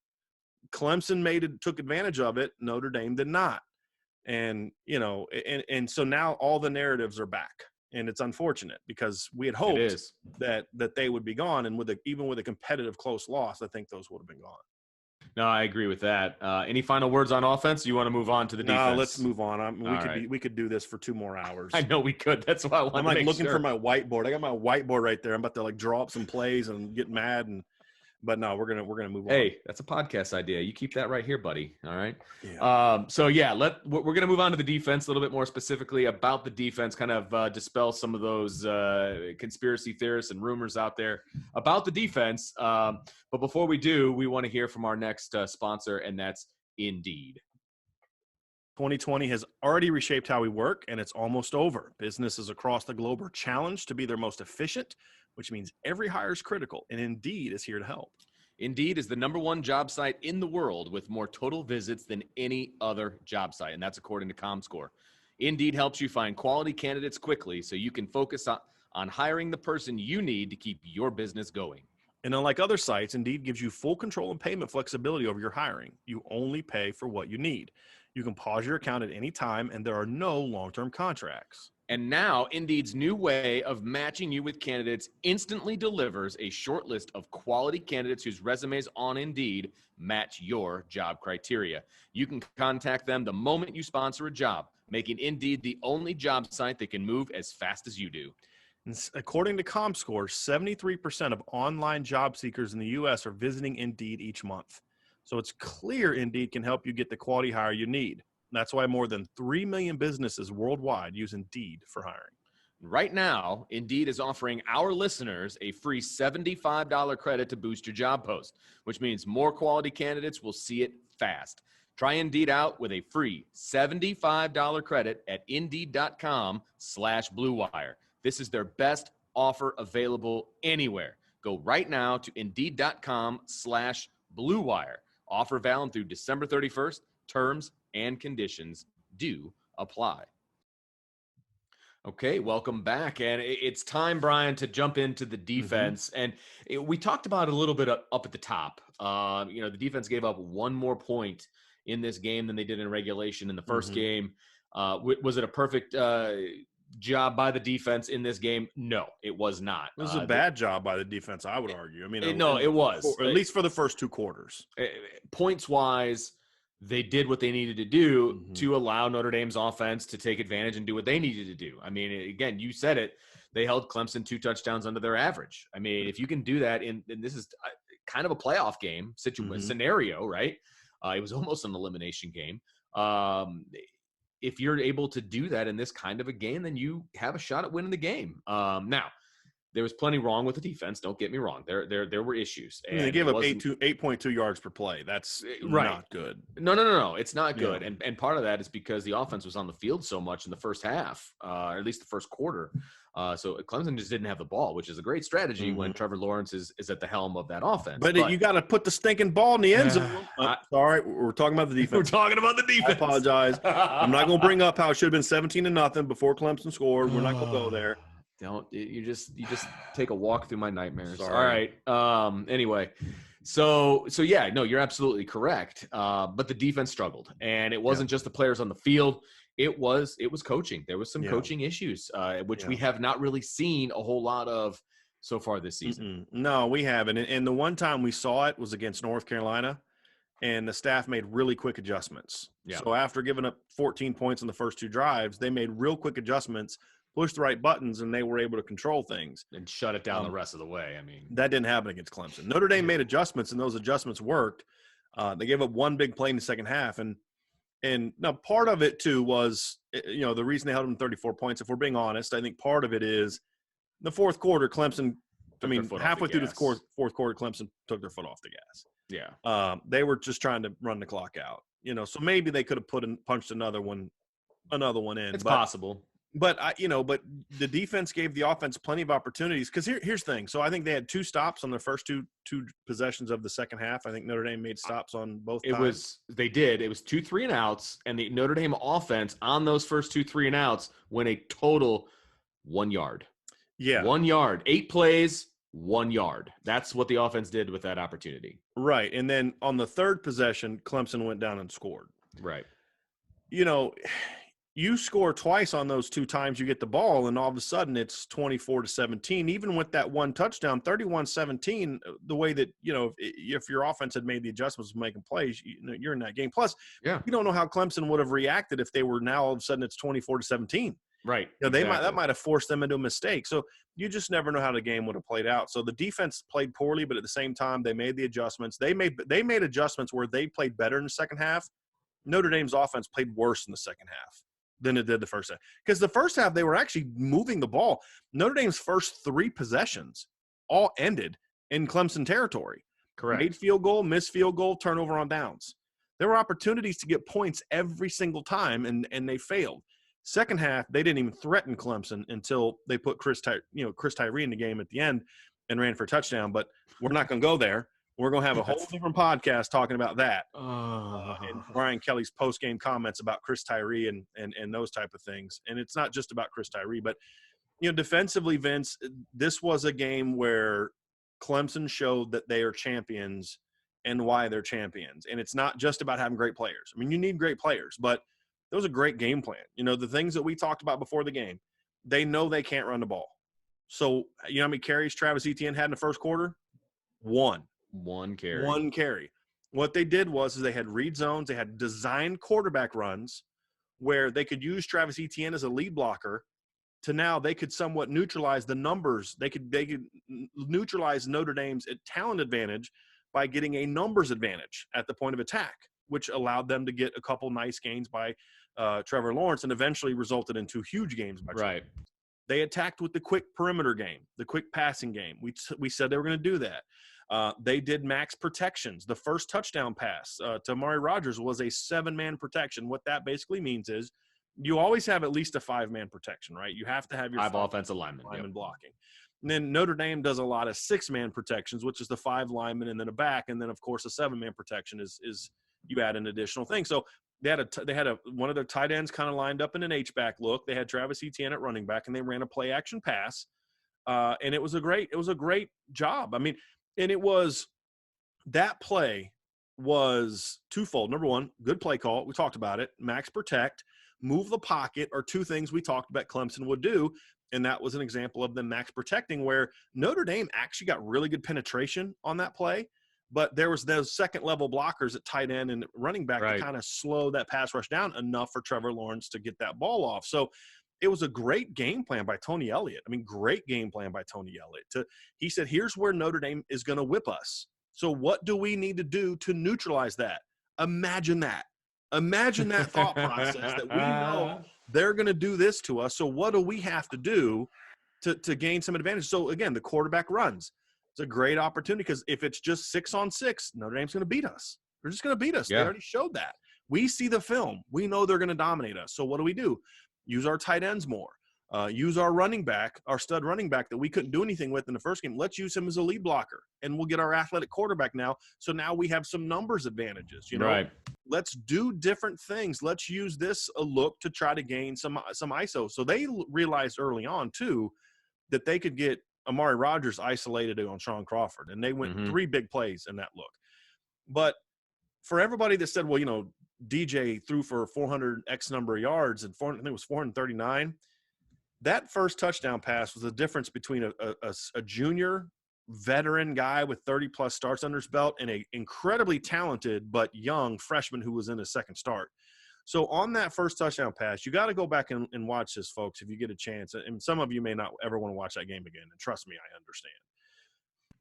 Clemson took advantage of it. Notre Dame did not. And, and so now all the narratives are back. And it's unfortunate because we had hoped that they would be gone. And even with a competitive close loss, I think those would have been gone. No, I agree with that. Any final words on offense? You want to move on to the defense? No, let's move on. We could do this for 2 more hours. I know we could. That's why I want to make looking for my whiteboard. I got my whiteboard right there. I'm about to draw up some plays and get mad but no, we're gonna move on. Hey, that's a podcast idea. You keep that right here, buddy. All right. Yeah. We're gonna move on to the defense a little bit more specifically about the defense. Kind of dispel some of those conspiracy theorists and rumors out there about the defense. But before we do, we want to hear from our next sponsor, and that's Indeed. 2020 has already reshaped how we work, and it's almost over. Businesses across the globe are challenged to be their most efficient, which means every hire is critical, and Indeed is here to help. Indeed is the #1 job site in the world with more total visits than any other job site, and that's according to ComScore. Indeed helps you find quality candidates quickly so you can focus on hiring the person you need to keep your business going. And unlike other sites, Indeed gives you full control and payment flexibility over your hiring. You only pay for what you need. You can pause your account at any time, and there are no long-term contracts. And now, Indeed's new way of matching you with candidates instantly delivers a short list of quality candidates whose resumes on Indeed match your job criteria. You can contact them the moment you sponsor a job, making Indeed the only job site that can move as fast as you do. And according to ComScore, 73% of online job seekers in the U.S. are visiting Indeed each month. So it's clear Indeed can help you get the quality hire you need. That's why more than 3 million businesses worldwide use Indeed for hiring. Right now, Indeed is offering our listeners a free $75 credit to boost your job post, which means more quality candidates will see it fast. Try Indeed out with a free $75 credit at Indeed.com/Blue Wire. This is their best offer available anywhere. Go right now to Indeed.com/Blue Wire. Offer valid through December 31st. Terms and conditions do apply. Okay, welcome back. And it's time, Brian, to jump into the defense. And we talked about it a little bit up at the top. The defense gave up one more point in this game than they did in regulation in the first game. Was it a perfect job by the defense in this game? No, it was not. It was a bad job by the defense, I would argue. I mean, it was. At least for the first two quarters. Points-wise, they did what they needed to do to allow Notre Dame's offense to take advantage and do what they needed to do. I mean, again, you said it. They held Clemson 2 touchdowns under their average. I mean, if you can do that, and this is kind of a playoff game scenario, right? It was almost an elimination game. If you're able to do that in this kind of a game, then you have a shot at winning the game. Now, there was plenty wrong with the defense. Don't get me wrong. There were issues. And they gave up 8.2 yards per play. That's not good. No. It's not good. Yeah. And part of that is because the offense was on the field so much in the first half, or at least the first quarter. So Clemson just didn't have the ball, which is a great strategy when Trevor Lawrence is at the helm of that offense. But you got to put the stinking ball in the end zone. Sorry, we're talking about the defense. We're talking about the defense. I apologize. I'm not going to bring up how it should have been 17-0 before Clemson scored. We're not going to go there. You just take a walk through my nightmares. Sorry. All right. Anyway, so yeah, no, you're absolutely correct. But the defense struggled, and it wasn't just the players on the field. It was coaching. There was some coaching issues, which we have not really seen a whole lot of so far this season. No, we haven't. And the one time we saw it was against North Carolina, and the staff made really quick adjustments. Yeah. So after giving up 14 points in the first 2 drives, they made real quick adjustments, pushed the right buttons, and they were able to control things. And shut it down the rest of the way. I mean, that didn't happen against Clemson. Notre Dame made adjustments, and those adjustments worked. They gave up one big play in the second half. And now part of it, too, was, the reason they held them 34 points, if we're being honest, I think part of it is the fourth quarter, Clemson – halfway through the fourth quarter, Clemson took their foot off the gas. Yeah. They were just trying to run the clock out. So maybe they could have punched another one in. It's possible. But but the defense gave the offense plenty of opportunities. Because here's the thing. So I think they had 2 stops on their first two possessions of the second half. I think Notre Dame made stops on both times. They did. It was 2 3-and-outs, and the Notre Dame offense on those first 2 3-and-outs went a total 1 yard. Yeah, 1 yard, 8 plays, 1 yard. That's what the offense did with that opportunity. Right, and then on the third possession, Clemson went down and scored. Right. You score twice on those 2 times you get the ball, and all of a sudden it's 24-17. Even with that one touchdown, 31-17, the way that, if your offense had made the adjustments making plays, you're in that game. Plus, you don't know how Clemson would have reacted if they were now all of a sudden it's 24-17. Right. That might have forced them into a mistake. So you just never know how the game would have played out. So the defense played poorly, but at the same time, they made the adjustments. They made adjustments where they played better in the second half. Notre Dame's offense played worse in the second half than it did the first half. Because the first half, they were actually moving the ball. Notre Dame's first 3 possessions all ended in Clemson territory. Correct. Made field goal, missed field goal, turnover on downs. There were opportunities to get points every single time, and they failed. Second half, they didn't even threaten Clemson until they put Chris Tyree in the game at the end and ran for a touchdown. But we're not going to go there. We're going to have a whole different podcast talking about that. And Brian Kelly's post-game comments about Chris Tyree and those type of things. And it's not just about Chris Tyree, but, defensively, Vince, this was a game where Clemson showed that they are champions and why they're champions. And it's not just about having great players. I mean, you need great players, but it was a great game plan. The things that we talked about before the game, they know they can't run the ball. So, how many carries Travis Etienne had in the first quarter? One carry. What they did was they had read zones. They had designed quarterback runs where they could use Travis Etienne as a lead blocker to now they could somewhat neutralize the numbers. They could neutralize Notre Dame's talent advantage by getting a numbers advantage at the point of attack, which allowed them to get a couple nice gains by Trevor Lawrence and eventually resulted in 2 huge games by Trevor. Right. They attacked with the quick perimeter game, the quick passing game. We said they were going to do that. They did max protections. The first touchdown pass to Amari Rodgers was a 7-man protection. What that basically means is you always have at least a 5-man protection, right? You have to have your 5 offensive linemen blocking. And then Notre Dame does a lot of 6-man protections, which is the 5 linemen and then a back. And then, of course, a 7-man protection is you add an additional thing. So they had one of their tight ends kind of lined up in an H-back look. They had Travis Etienne at running back, and they ran a play action pass. And it was a great job. I mean, and that play was twofold. Number one, good play call. We talked about it. Max protect, move the pocket are 2 things we talked about Clemson would do. And that was an example of them max protecting where Notre Dame actually got really good penetration on that play. But there was those second-level blockers at tight end and running back to kind of slow that pass rush down enough for Trevor Lawrence to get that ball off. So it was a great game plan by Tony Elliott. I mean, great game plan by Tony Elliott. He said, here's where Notre Dame is going to whip us. So what do we need to do to neutralize that? Imagine that. Imagine that thought process that we know they're going to do this to us. So what do we have to do to gain some advantage? So, again, the quarterback runs. It's a great opportunity because if it's just 6-on-6, Notre Dame's going to beat us. They're just going to beat us. Yeah. They already showed that. We see the film. We know they're going to dominate us. So what do? Use our tight ends more. Use our running back, our stud running back that we couldn't do anything with in the first game. Let's use him as a lead blocker, and we'll get our athletic quarterback now. So now we have some numbers advantages. Right. Let's do different things. Let's use this a look to try to gain some ISO. So they realized early on too that they could get Amari Rodgers isolated on Sean Crawford, and they went 3 big plays in that look. But for everybody that said, well, DJ threw for 400 X number of yards and I think it was 439. That first touchdown pass was the difference between a junior veteran guy with 30-plus starts under his belt and an incredibly talented but young freshman who was in his second start. So on that first touchdown pass, you got to go back and watch this, folks, if you get a chance. And some of you may not ever want to watch that game again. And trust me, I understand.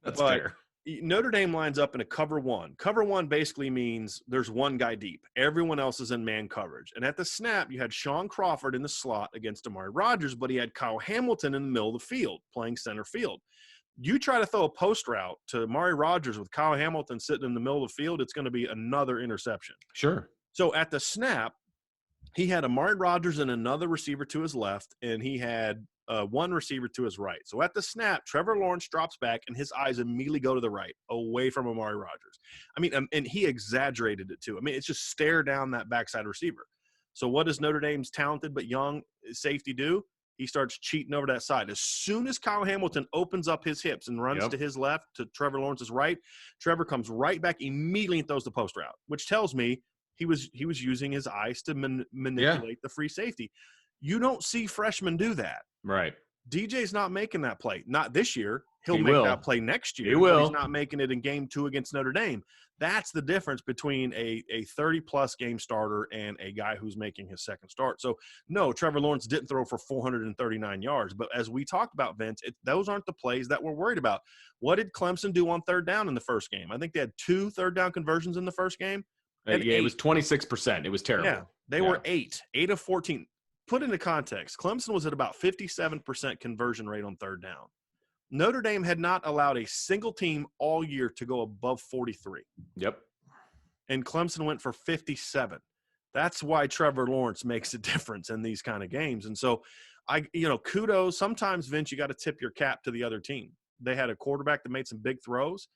That's fair. Notre Dame lines up in a cover 1. Cover 1 basically means there's one guy deep. Everyone else is in man coverage. And at the snap, you had Sean Crawford in the slot against Amari Rodgers, but he had Kyle Hamilton in the middle of the field playing center field. You try to throw a post route to Amari Rodgers with Kyle Hamilton sitting in the middle of the field, it's going to be another interception. Sure. So at the snap, he had Amari Rodgers and another receiver to his left, and he had one receiver to his right. So at the snap, Trevor Lawrence drops back, and his eyes immediately go to the right, away from Amari Rodgers. I mean, and he exaggerated it too. I mean, it's just stare down that backside receiver. So what does Notre Dame's talented but young safety do? He starts cheating over that side. As soon as Kyle Hamilton opens up his hips and runs to his left to Trevor Lawrence's right, Trevor comes right back immediately and throws the post route, which tells me he was using his eyes to manipulate the free safety. You don't see freshmen do that. Right. DJ's not making that play. Not this year. He'll make that play next year. He will. But he's not making it in game 2 against Notre Dame. That's the difference between a 30-plus game starter and a guy who's making his second start. So, no, Trevor Lawrence didn't throw for 439 yards. But as we talked about, Vince, those aren't the plays that we're worried about. What did Clemson do on third down in the first game? I think they had 2 third-down conversions in the first game. It was 26%. It was terrible. Yeah, they were 8 of 14. Put into context, Clemson was at about 57% conversion rate on third down. Notre Dame had not allowed a single team all year to go above 43. Yep. And Clemson went for 57. That's why Trevor Lawrence makes a difference in these kind of games. And so, kudos. Sometimes, Vince, you got to tip your cap to the other team. They had a quarterback that made some big throws.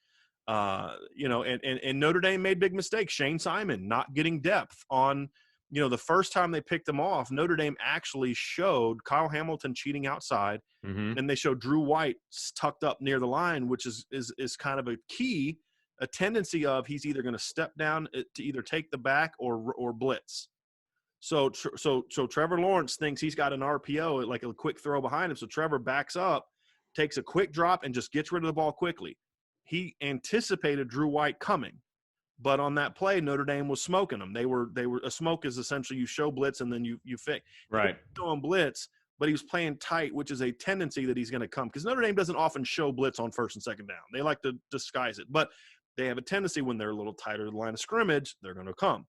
And Notre Dame made big mistakes. Shane Simon not getting depth on, the first time they picked him off, Notre Dame actually showed Kyle Hamilton cheating outside, and they showed Drew White tucked up near the line, which is kind of a tendency of he's either going to step down to either take the back or blitz. So Trevor Lawrence thinks he's got an RPO, like a quick throw behind him. So Trevor backs up, takes a quick drop, and just gets rid of the ball quickly. He anticipated Drew White coming, but on that play, Notre Dame was smoking them. They were a smoke is essentially you show blitz and then you fake. Right. Showing blitz, but he was playing tight, which is a tendency that he's going to come because Notre Dame doesn't often show blitz on first and second down. They like to disguise it, but they have a tendency when they're a little tighter to the line of scrimmage, they're going to come.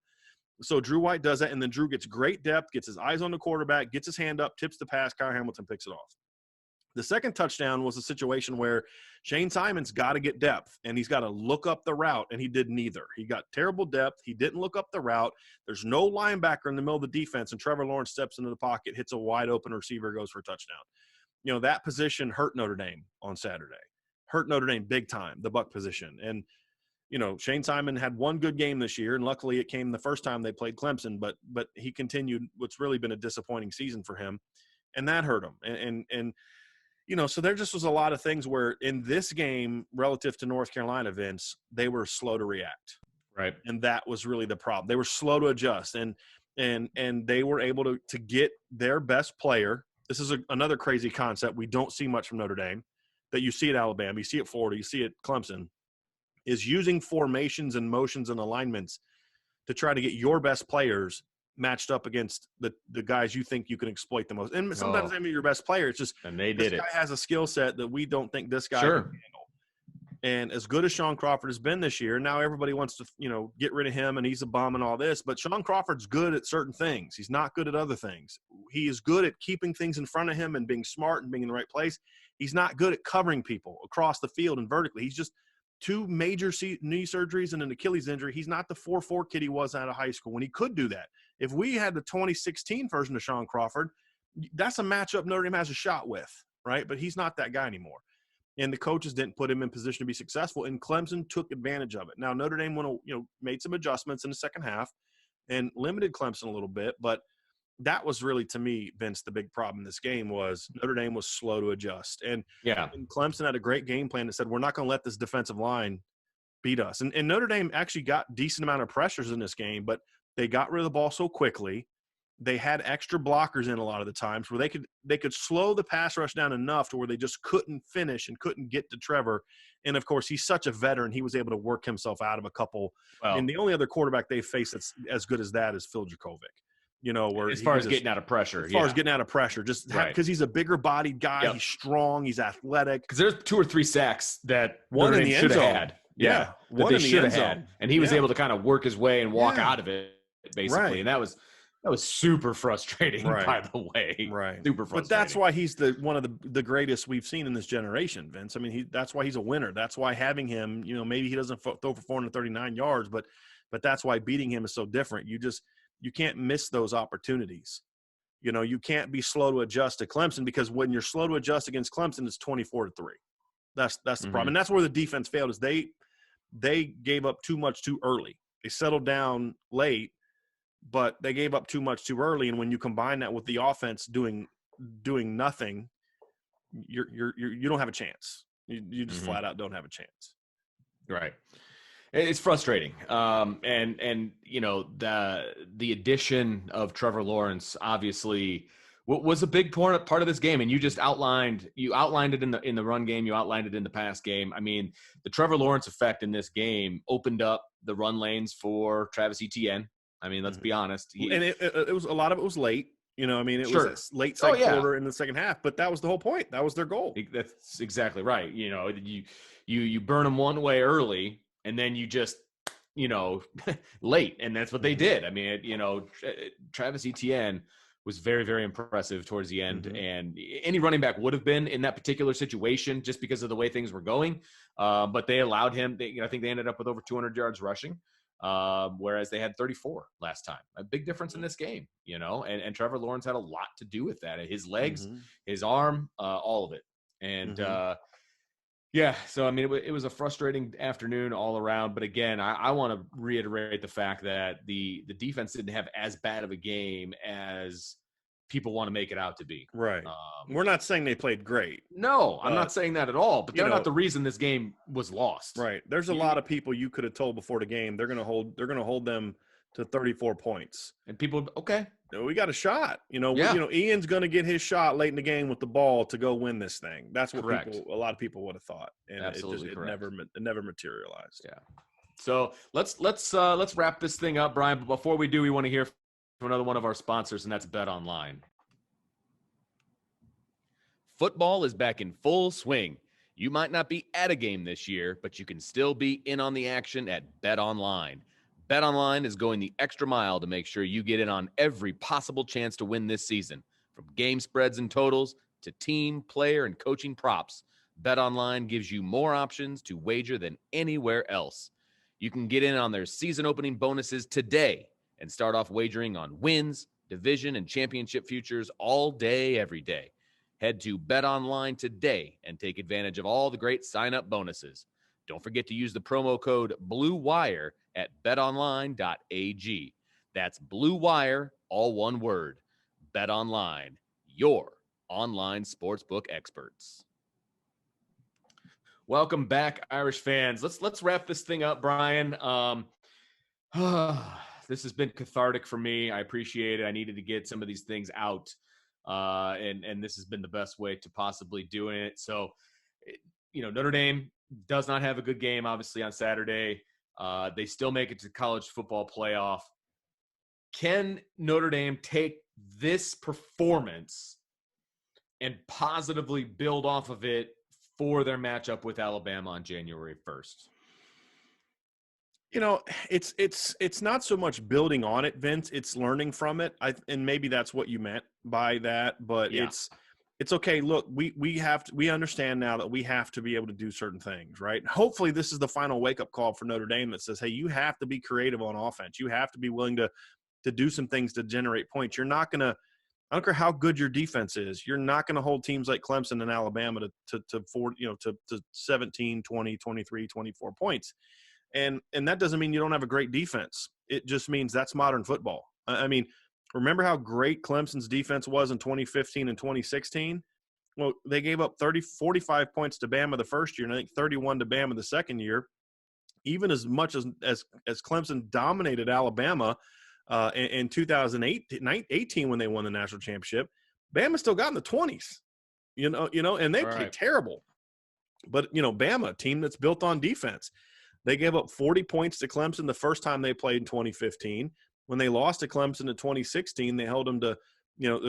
So Drew White does that, and then Drew gets great depth, gets his eyes on the quarterback, gets his hand up, tips the pass. Kyle Hamilton picks it off. The second touchdown was a situation where Shane Simon's got to get depth, and he's got to look up the route, and he did neither. He got terrible depth. He didn't look up the route. There's no linebacker in the middle of the defense, and Trevor Lawrence steps into the pocket, hits a wide-open receiver, goes for a touchdown. That position hurt Notre Dame on Saturday. Hurt Notre Dame big time, the buck position. And, Shane Simon had one good game this year, and luckily it came the first time they played Clemson, but he continued what's really been a disappointing season for him, and that hurt him. And so there just was a lot of things where in this game relative to North Carolina, Vince, they were slow to react. Right. And that was really the problem. They were slow to adjust, and they were able to get their best player. This is another crazy concept we don't see much from Notre Dame that you see at Alabama, you see at Florida, you see at Clemson, is using formations and motions and alignments to try to get your best players matched up against the guys you think you can exploit the most. And sometimes they mean your best player. It's just and they this did guy it. has a skill set that we don't think this guy can handle. And as good as Sean Crawford has been this year, now everybody wants to, get rid of him and he's a bum and all this. But Sean Crawford's good at certain things. He's not good at other things. He is good at keeping things in front of him and being smart and being in the right place. He's not good at covering people across the field and vertically. He's just 2 major knee surgeries and an Achilles injury. He's not the 4.4 kid he was out of high school when he could do that. If we had the 2016 version of Sean Crawford, that's a matchup Notre Dame has a shot with, right? But he's not that guy anymore. And the coaches didn't put him in position to be successful, and Clemson took advantage of it. Now, Notre Dame made some adjustments in the second half and limited Clemson a little bit, but that was really, to me, Vince, the big problem in this game was Notre Dame was slow to adjust. And Clemson had a great game plan that said, we're not going to let this defensive line beat us. And Notre Dame actually got decent amount of pressures in this game, but they got rid of the ball so quickly. They had extra blockers in a lot of the times where they could slow the pass rush down enough to where they just couldn't finish and couldn't get to Trevor. And, of course, he's such a veteran. He was able to work himself out of a couple. And the only other quarterback they faced that's as good as that is Phil Drakovic. Where as far as getting out of pressure. As far as getting out of pressure, just because he's a bigger bodied guy. He's strong. He's athletic. Because there's 2 or 3 sacks that one in the end zone had. Yeah. One in the end zone. And he was able to kind of work his way and walk out of it, basically. Right. And that was super frustrating, by the way. Right. Super frustrating. But that's why he's one of the greatest we've seen in this generation, Vince. I mean, that's why he's a winner. That's why having him, maybe he doesn't throw for 439 yards, but that's why beating him is so different. You can't miss those opportunities. You can't be slow to adjust to Clemson, because when you're slow to adjust against Clemson, it's 24-3. That's the problem. And that's where the defense failed, is they gave up too much too early. They settled down late, but they gave up too much too early. And when you combine that with the offense doing nothing, you don't have a chance. You just flat out don't have a chance. Right. It's frustrating. And the addition of Trevor Lawrence obviously was a big part of this game. And you just outlined it in the run game. You outlined it in the pass game. I mean, the Trevor Lawrence effect in this game opened up the run lanes for Travis Etienne. I mean, let's be honest. And it was, a lot of it was late. It was a late second quarter in the second half, but that was the whole point. That was their goal. That's exactly right. You burn them one way early, and then you just, late. And that's what they did. I mean, Travis Etienne was very, very impressive towards the end. And any running back would have been in that particular situation just because of the way things were going. But they allowed him. I think they ended up with over 200 yards rushing. Whereas they had 34 last time. A big difference in this game, and Trevor Lawrence had a lot to do with that. His legs, his arm, all of it. And Yeah, so I mean, it was a frustrating afternoon all around. But again, I want to reiterate the fact that the defense didn't have as bad of a game as people want to make it out to be. Right. We're not saying they played great. No, I'm not saying that at all. But they're not the reason this game was lost. Right. There's a lot of people you could have told before the game they're going to hold them to 34 points. And people, okay, we got a shot. Yeah. Ian's going to get his shot late in the game with the ball to go win this thing. That's what Correct. a lot of people would have thought, and Absolutely it correct. never materialized. Yeah. So let's wrap this thing up, Brian. But before we do, we want to hear from another one of our sponsors, and that's Bet Online. Football is back in full swing. You might not be at a game this year, but you can still be in on the action at Bet Online. Bet Online is going the extra mile to make sure you get in on every possible chance to win this season. From game spreads and totals to team, player, and coaching props, Bet Online gives you more options to wager than anywhere else. You can get in on their season opening bonuses today and start off wagering on wins, division, and championship futures all day, every day. Head to Bet Online today and take advantage of all the great sign-up bonuses. Don't forget to use the promo code BLUEWIRE at betonline.ag. That's Blue Wire, all one word. Bet Online, your online sportsbook experts. Welcome back, Irish fans. Let's wrap this thing up, Brian. This has been cathartic for me. I appreciate it. I needed to get some of these things out, and this has been the best way to possibly doing it. So, Notre Dame does not have a good game, obviously, on Saturday. They still make it to the college football playoff. Can Notre Dame take this performance and positively build off of it for their matchup with Alabama on January 1st? It's not so much building on it, Vince. It's learning from it. And maybe that's what you meant by that. But yeah. It's okay. Look, we understand now that we have to be able to do certain things, right? Hopefully this is the final wake-up call for Notre Dame that says, hey, you have to be creative on offense. You have to be willing to do some things to generate points. You're not going to – I don't care how good your defense is. You're not going to hold teams like Clemson and Alabama to 17, 20, 23, 24 points. And that doesn't mean you don't have a great defense. It just means that's modern football. I mean – remember how great Clemson's defense was in 2015 and 2016? Well, they gave up 45 points to Bama the first year, and I think 31 to Bama the second year. Even as much as Clemson dominated Alabama in 2018 when they won the national championship, Bama still got in the 20s. And they played terrible. But Bama, a team that's built on defense, they gave up 40 points to Clemson the first time they played in 2015. When they lost to Clemson in 2016, they held them to,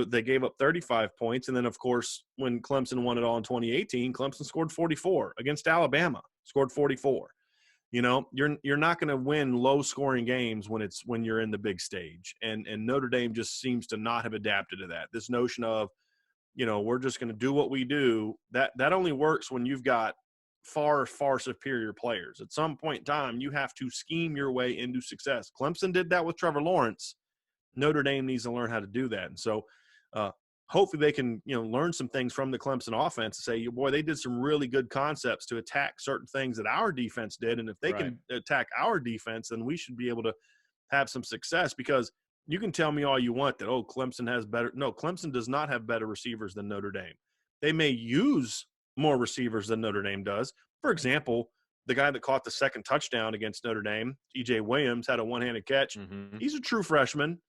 they gave up 35 points. And then, of course, when Clemson won it all in 2018, Clemson scored 44 against Alabama, scored 44. You're not going to win low-scoring games when you're in the big stage. And Notre Dame just seems to not have adapted to that. This notion of, we're just going to do what we do, that only works when you've got far superior players. At some point in time, you have to scheme your way into success. Clemson did that with Trevor Lawrence. Notre Dame needs to learn how to do that. And so hopefully they can, learn some things from the Clemson offense and say, boy, they did some really good concepts to attack certain things that our defense did. And if they can attack our defense, then we should be able to have some success, because you can tell me all you want that, Clemson has better. No, Clemson does not have better receivers than Notre Dame. They may use more receivers than Notre Dame does. For example, the guy that caught the second touchdown against Notre Dame, EJ Williams, had a one-handed catch. Mm-hmm. He's a true freshman.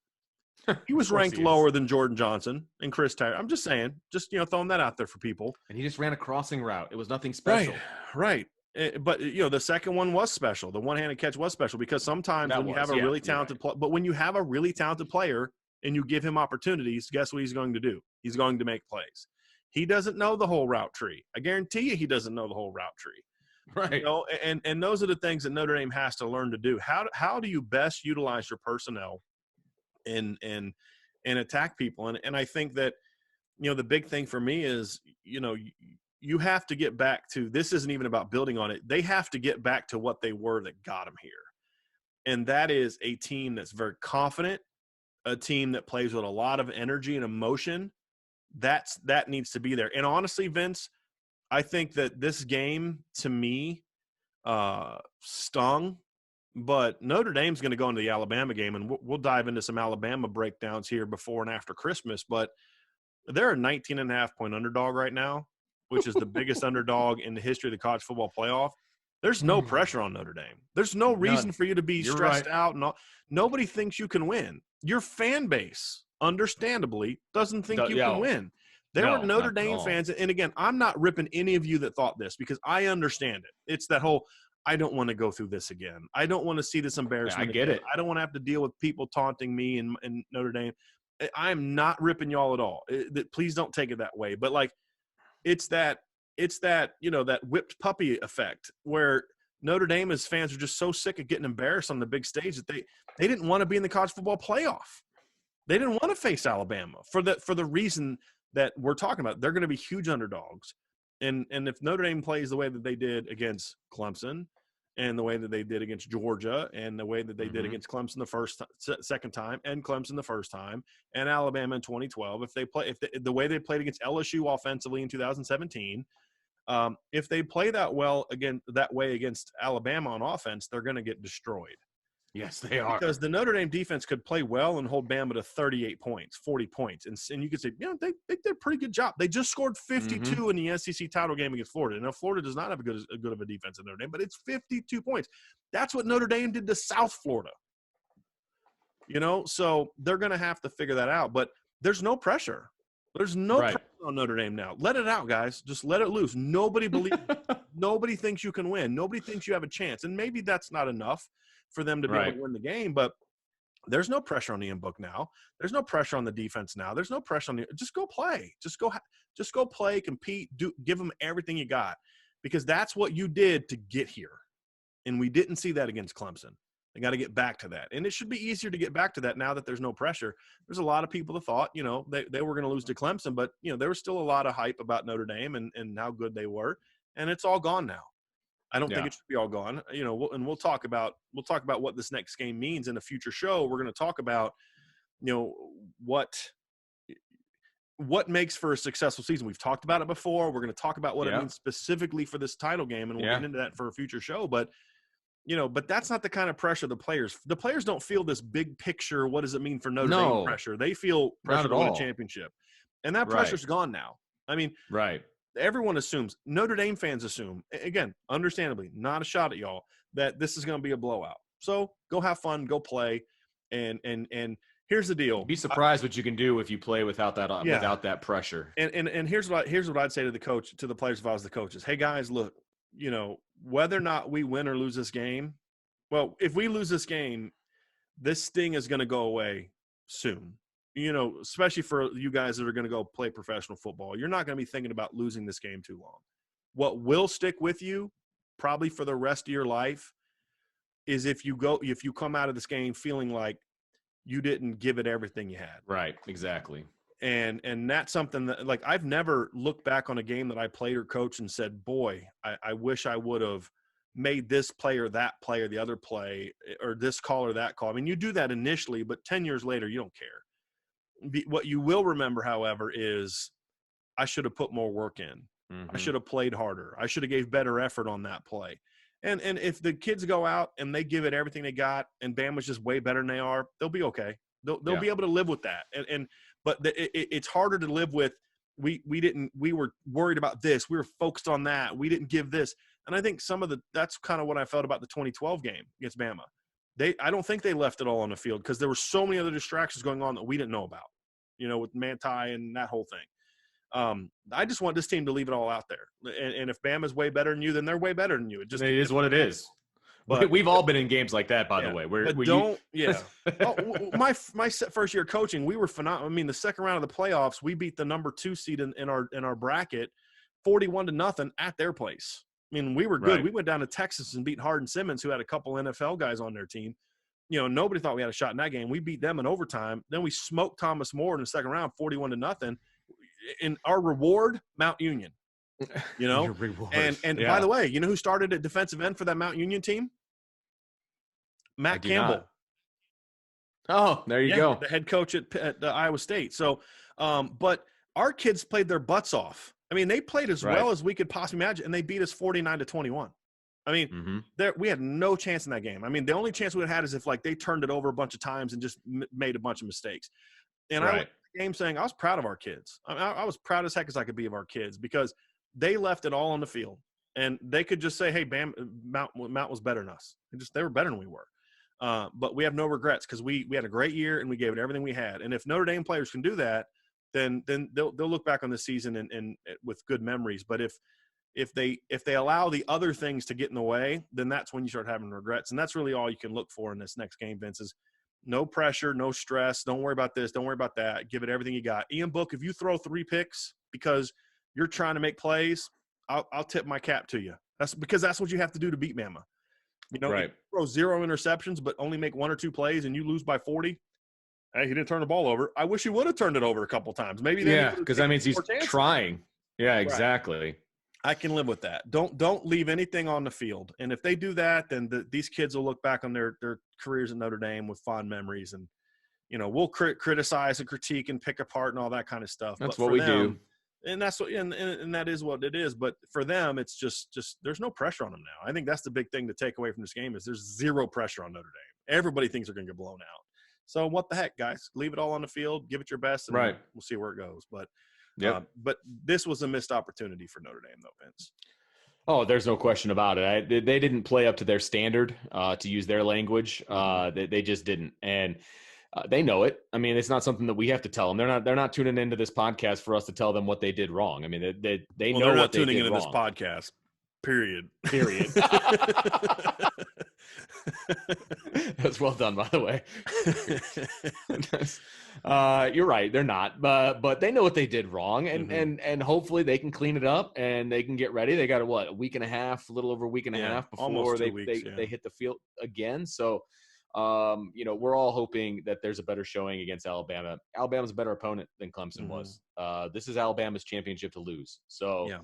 He was ranked lower than Jordan Johnson and Chris Tyler. I'm just saying, throwing that out there for people. And he just ran a crossing route. It was nothing special. Right. But, the second one was special. The one-handed catch was special, because sometimes when you have a really talented player, but when you have a really talented player and you give him opportunities, guess what he's going to do? He's going to make plays. He doesn't know the whole route tree. I guarantee you he doesn't know the whole route tree. Right. And those are the things that Notre Dame has to learn to do. How do you best utilize your personnel and attack people? And I think that, the big thing for me is, you have to get back to – this isn't even about building on it. They have to get back to what they were that got them here. And that is a team that's very confident, a team that plays with a lot of energy and emotion. That needs to be there. And honestly, Vince, I think that this game, to me, stung. But Notre Dame's going to go into the Alabama game, and we'll dive into some Alabama breakdowns here before and after Christmas. But they're a 19.5-point underdog right now, which is the biggest underdog in the history of the college football playoff. There's no pressure on Notre Dame. There's no reason for you to be stressed out. And all. Nobody thinks you can win. Your fan base, understandably, doesn't think you can win. There were Notre Dame fans, and again, I'm not ripping any of you that thought this because I understand it. It's that whole, I don't want to go through this again. I don't want to see this embarrassment. I get it. I don't want to have to deal with people taunting me in Notre Dame. I'm not ripping y'all at all. Please don't take it that way. But like, it's that that whipped puppy effect where Notre Dame's fans are just so sick of getting embarrassed on the big stage that they didn't want to be in the college football playoff. They didn't want to face Alabama for the reason that we're talking about. They're going to be huge underdogs. And if Notre Dame plays the way that they did against Clemson and the way that they did against Georgia and the way that they did against Clemson second time and Clemson the first time and Alabama in 2012, the way they played against LSU offensively in 2017, if they play that way against Alabama on offense, they're going to get destroyed. Yes, they are. Because the Notre Dame defense could play well and hold Bama to 38 points, 40 points. And you could say, they did a pretty good job. They just scored 52 in the SEC title game against Florida. Now, Florida does not have a good of a defense in Notre Dame, but it's 52 points. That's what Notre Dame did to South Florida. So they're going to have to figure that out. But there's no pressure. There's no pressure on Notre Dame now. Let it out, guys. Just let it loose. Nobody believes – nobody thinks you can win. Nobody thinks you have a chance. And maybe that's not enough for them to be able to win the game, but there's no pressure on the in-book now. There's no pressure on the defense now. There's no pressure on just go play. Just go play, compete, give them everything you got because that's what you did to get here. And we didn't see that against Clemson. They got to get back to that. And it should be easier to get back to that now that there's no pressure. There's a lot of people that thought, they were going to lose to Clemson, but, there was still a lot of hype about Notre Dame and how good they were. And it's all gone now. I don't think it should be all gone. We'll talk about what this next game means in a future show. We're going to talk about, what makes for a successful season. We've talked about it before. We're going to talk about what it means specifically for this title game, and we'll get into that for a future show. But but that's not the kind of pressure the players don't feel this big picture. What does it mean for Notre Dame pressure? They feel pressure to win a championship, and that pressure's gone now. I mean, everyone assumes, Notre Dame fans assume, again, understandably, not a shot at y'all, that this is going to be a blowout. So go have fun, go play, and here's the deal. Be surprised what you can do if you play without that pressure. And here's what I'd say to the players if I was the coaches. Hey guys, look, whether or not we win or lose this game, well, if we lose this game, this sting is going to go away soon. Especially for you guys that are going to go play professional football, you're not going to be thinking about losing this game too long. What will stick with you probably for the rest of your life is if you come out of this game feeling like you didn't give it everything you had. Right. Exactly. And that's something that, like, I've never looked back on a game that I played or coached and said, boy, I wish I would have made this play or that play or the other play or this call or that call. I mean, you do that initially, but 10 years later, you don't care. What you will remember, however, is I should have put more work in. I should have played harder. I should have gave better effort on that play. And if the kids go out and they give it everything they got and Bama's just way better than they are, they'll be okay. They'll be able to live with that. But it's harder to live with. We were worried about this. We were focused on that. We didn't give this. And I think that's kind of what I felt about the 2012 game against Bama. I don't think they left it all on the field because there were so many other distractions going on that we didn't know about, with Manti and that whole thing. I just want this team to leave it all out there. And if Bama's way better than you, then they're way better than you. It is what it is. But we've all been in games like that, by the way. My first year coaching, we were phenomenal. I mean, the second round of the playoffs, we beat the number 2 seed in our bracket 41-0 at their place. I mean, we were good. Right. We went down to Texas and beat Hardin-Simmons, who had a couple NFL guys on their team. Nobody thought we had a shot in that game. We beat them in overtime. Then we smoked Thomas More in the second round, 41-0. In our reward, Mount Union. And by the way, who started at defensive end for that Mount Union team? Matt Campbell. Oh, there you go. The head coach at Iowa State. So, but our kids played their butts off I mean, they played as well as we could possibly imagine, and they beat us 49-21. I mean, we had no chance in that game. I mean, the only chance we had is if, like, they turned it over a bunch of times and just made a bunch of mistakes. And I went to the game saying I was proud of our kids. I was proud as heck as I could be of our kids because they left it all on the field. And they could just say, hey, Mount was better than us. They were better than we were. But we have no regrets because we had a great year and we gave it everything we had. And if Notre Dame players can do that, then they'll look back on this season and with good memories. But if they allow the other things to get in the way, then that's when you start having regrets. And that's really all you can look for in this next game, Vince, is no pressure, no stress. Don't worry about this. Don't worry about that. Give it everything you got. Ian Book, if you throw 3 picks because you're trying to make plays, I'll tip my cap to you. That's because that's what you have to do to beat Bama. You know, if you throw 0 interceptions but only make 1 or 2 plays and you lose by 40, hey, he didn't turn the ball over. I wish he would have turned it over a couple times. Maybe because that means he's trying. Yeah, exactly. Right. I can live with that. Don't leave anything on the field. And if they do that, then these kids will look back on their careers at Notre Dame with fond memories. And, you know, we'll criticize and critique and pick apart and all that kind of stuff. That's what we do. And that's what, and that is what it is. But for them, it's just there's no pressure on them now. I think that's the big thing to take away from this game is there's 0 pressure on Notre Dame. Everybody thinks they're going to get blown out. So what the heck, guys? Leave it all on the field. Give it your best, and we'll see where it goes. But but this was a missed opportunity for Notre Dame, though, Vince. Oh, there's no question about it. They didn't play up to their standard, to use their language. They just didn't, and they know it. I mean, it's not something that we have to tell them. They're not tuning into this podcast for us to tell them what they did wrong. I mean, they know what they did wrong. They're not tuning into this podcast. Period. That's well done, by the way. You're right. They're not, but they know what they did wrong, and hopefully they can clean it up and they can get ready. They got a week and a half, a little over a week and a half before they hit the field again. So, you know, we're all hoping that there's a better showing against Alabama. Alabama's a better opponent than Clemson was. This is Alabama's championship to lose. So. Yeah.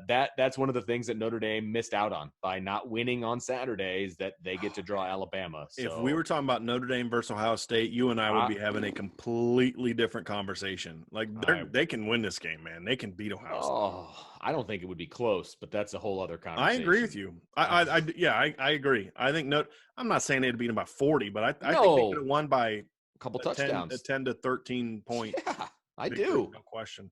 That's one of the things that Notre Dame missed out on by not winning on Saturdays, that they get to draw Alabama. So, if we were talking about Notre Dame versus Ohio State, you and I would be having a completely different conversation. Like they can win this game, man. They can beat Ohio State. Oh, I don't think it would be close, but that's a whole other conversation. I agree with you. I agree. I think I'm not saying they'd beat them by 40, but I think they could have won by a couple touchdowns, 10 to 13 points. Yeah, I do. No question.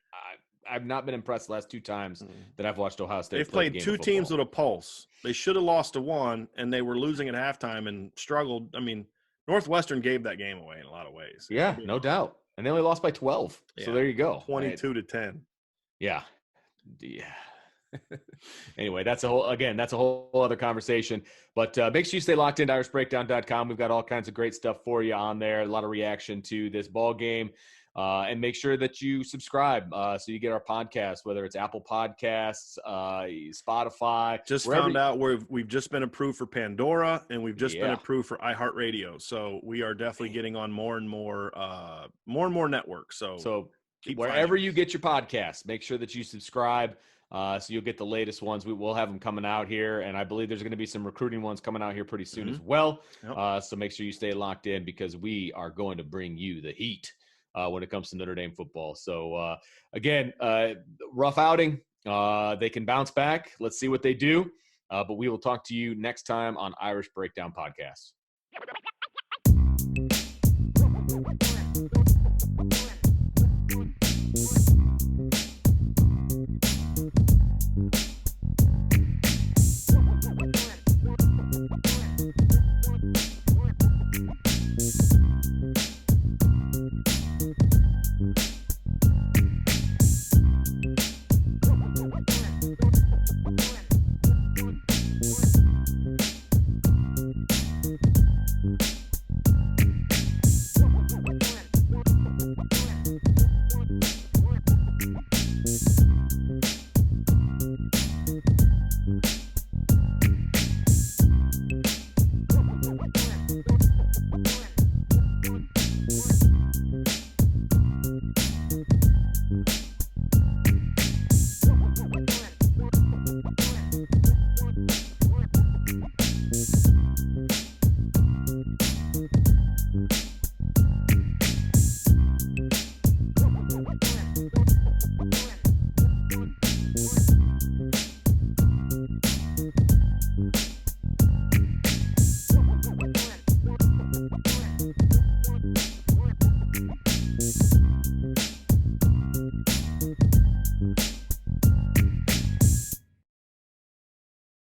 I've not been impressed the last 2 times that I've watched Ohio State. They've played 2 teams with a pulse. They should have lost to one, and they were losing at halftime and struggled. I mean, Northwestern gave that game away in a lot of ways. Yeah, no doubt. And they only lost by 12. Yeah. So there you go. 22-10. Yeah. Anyway, that's a whole other conversation. But make sure you stay locked into IrishBreakdown.com. We've got all kinds of great stuff for you on there. A lot of reaction to this ball game. And make sure that you subscribe so you get our podcast, whether it's Apple Podcasts, Spotify. Just found out we've just been approved for Pandora, and we've just been approved for iHeartRadio. So we are definitely getting on more and more networks. So wherever you get your podcasts, make sure that you subscribe so you'll get the latest ones. We'll have them coming out here, and I believe there's going to be some recruiting ones coming out here pretty soon as well. Yep. So make sure you stay locked in because we are going to bring you the heat when it comes to Notre Dame football. So, again, rough outing. They can bounce back. Let's see what they do. But we will talk to you next time on Irish Breakdown Podcast. Bye.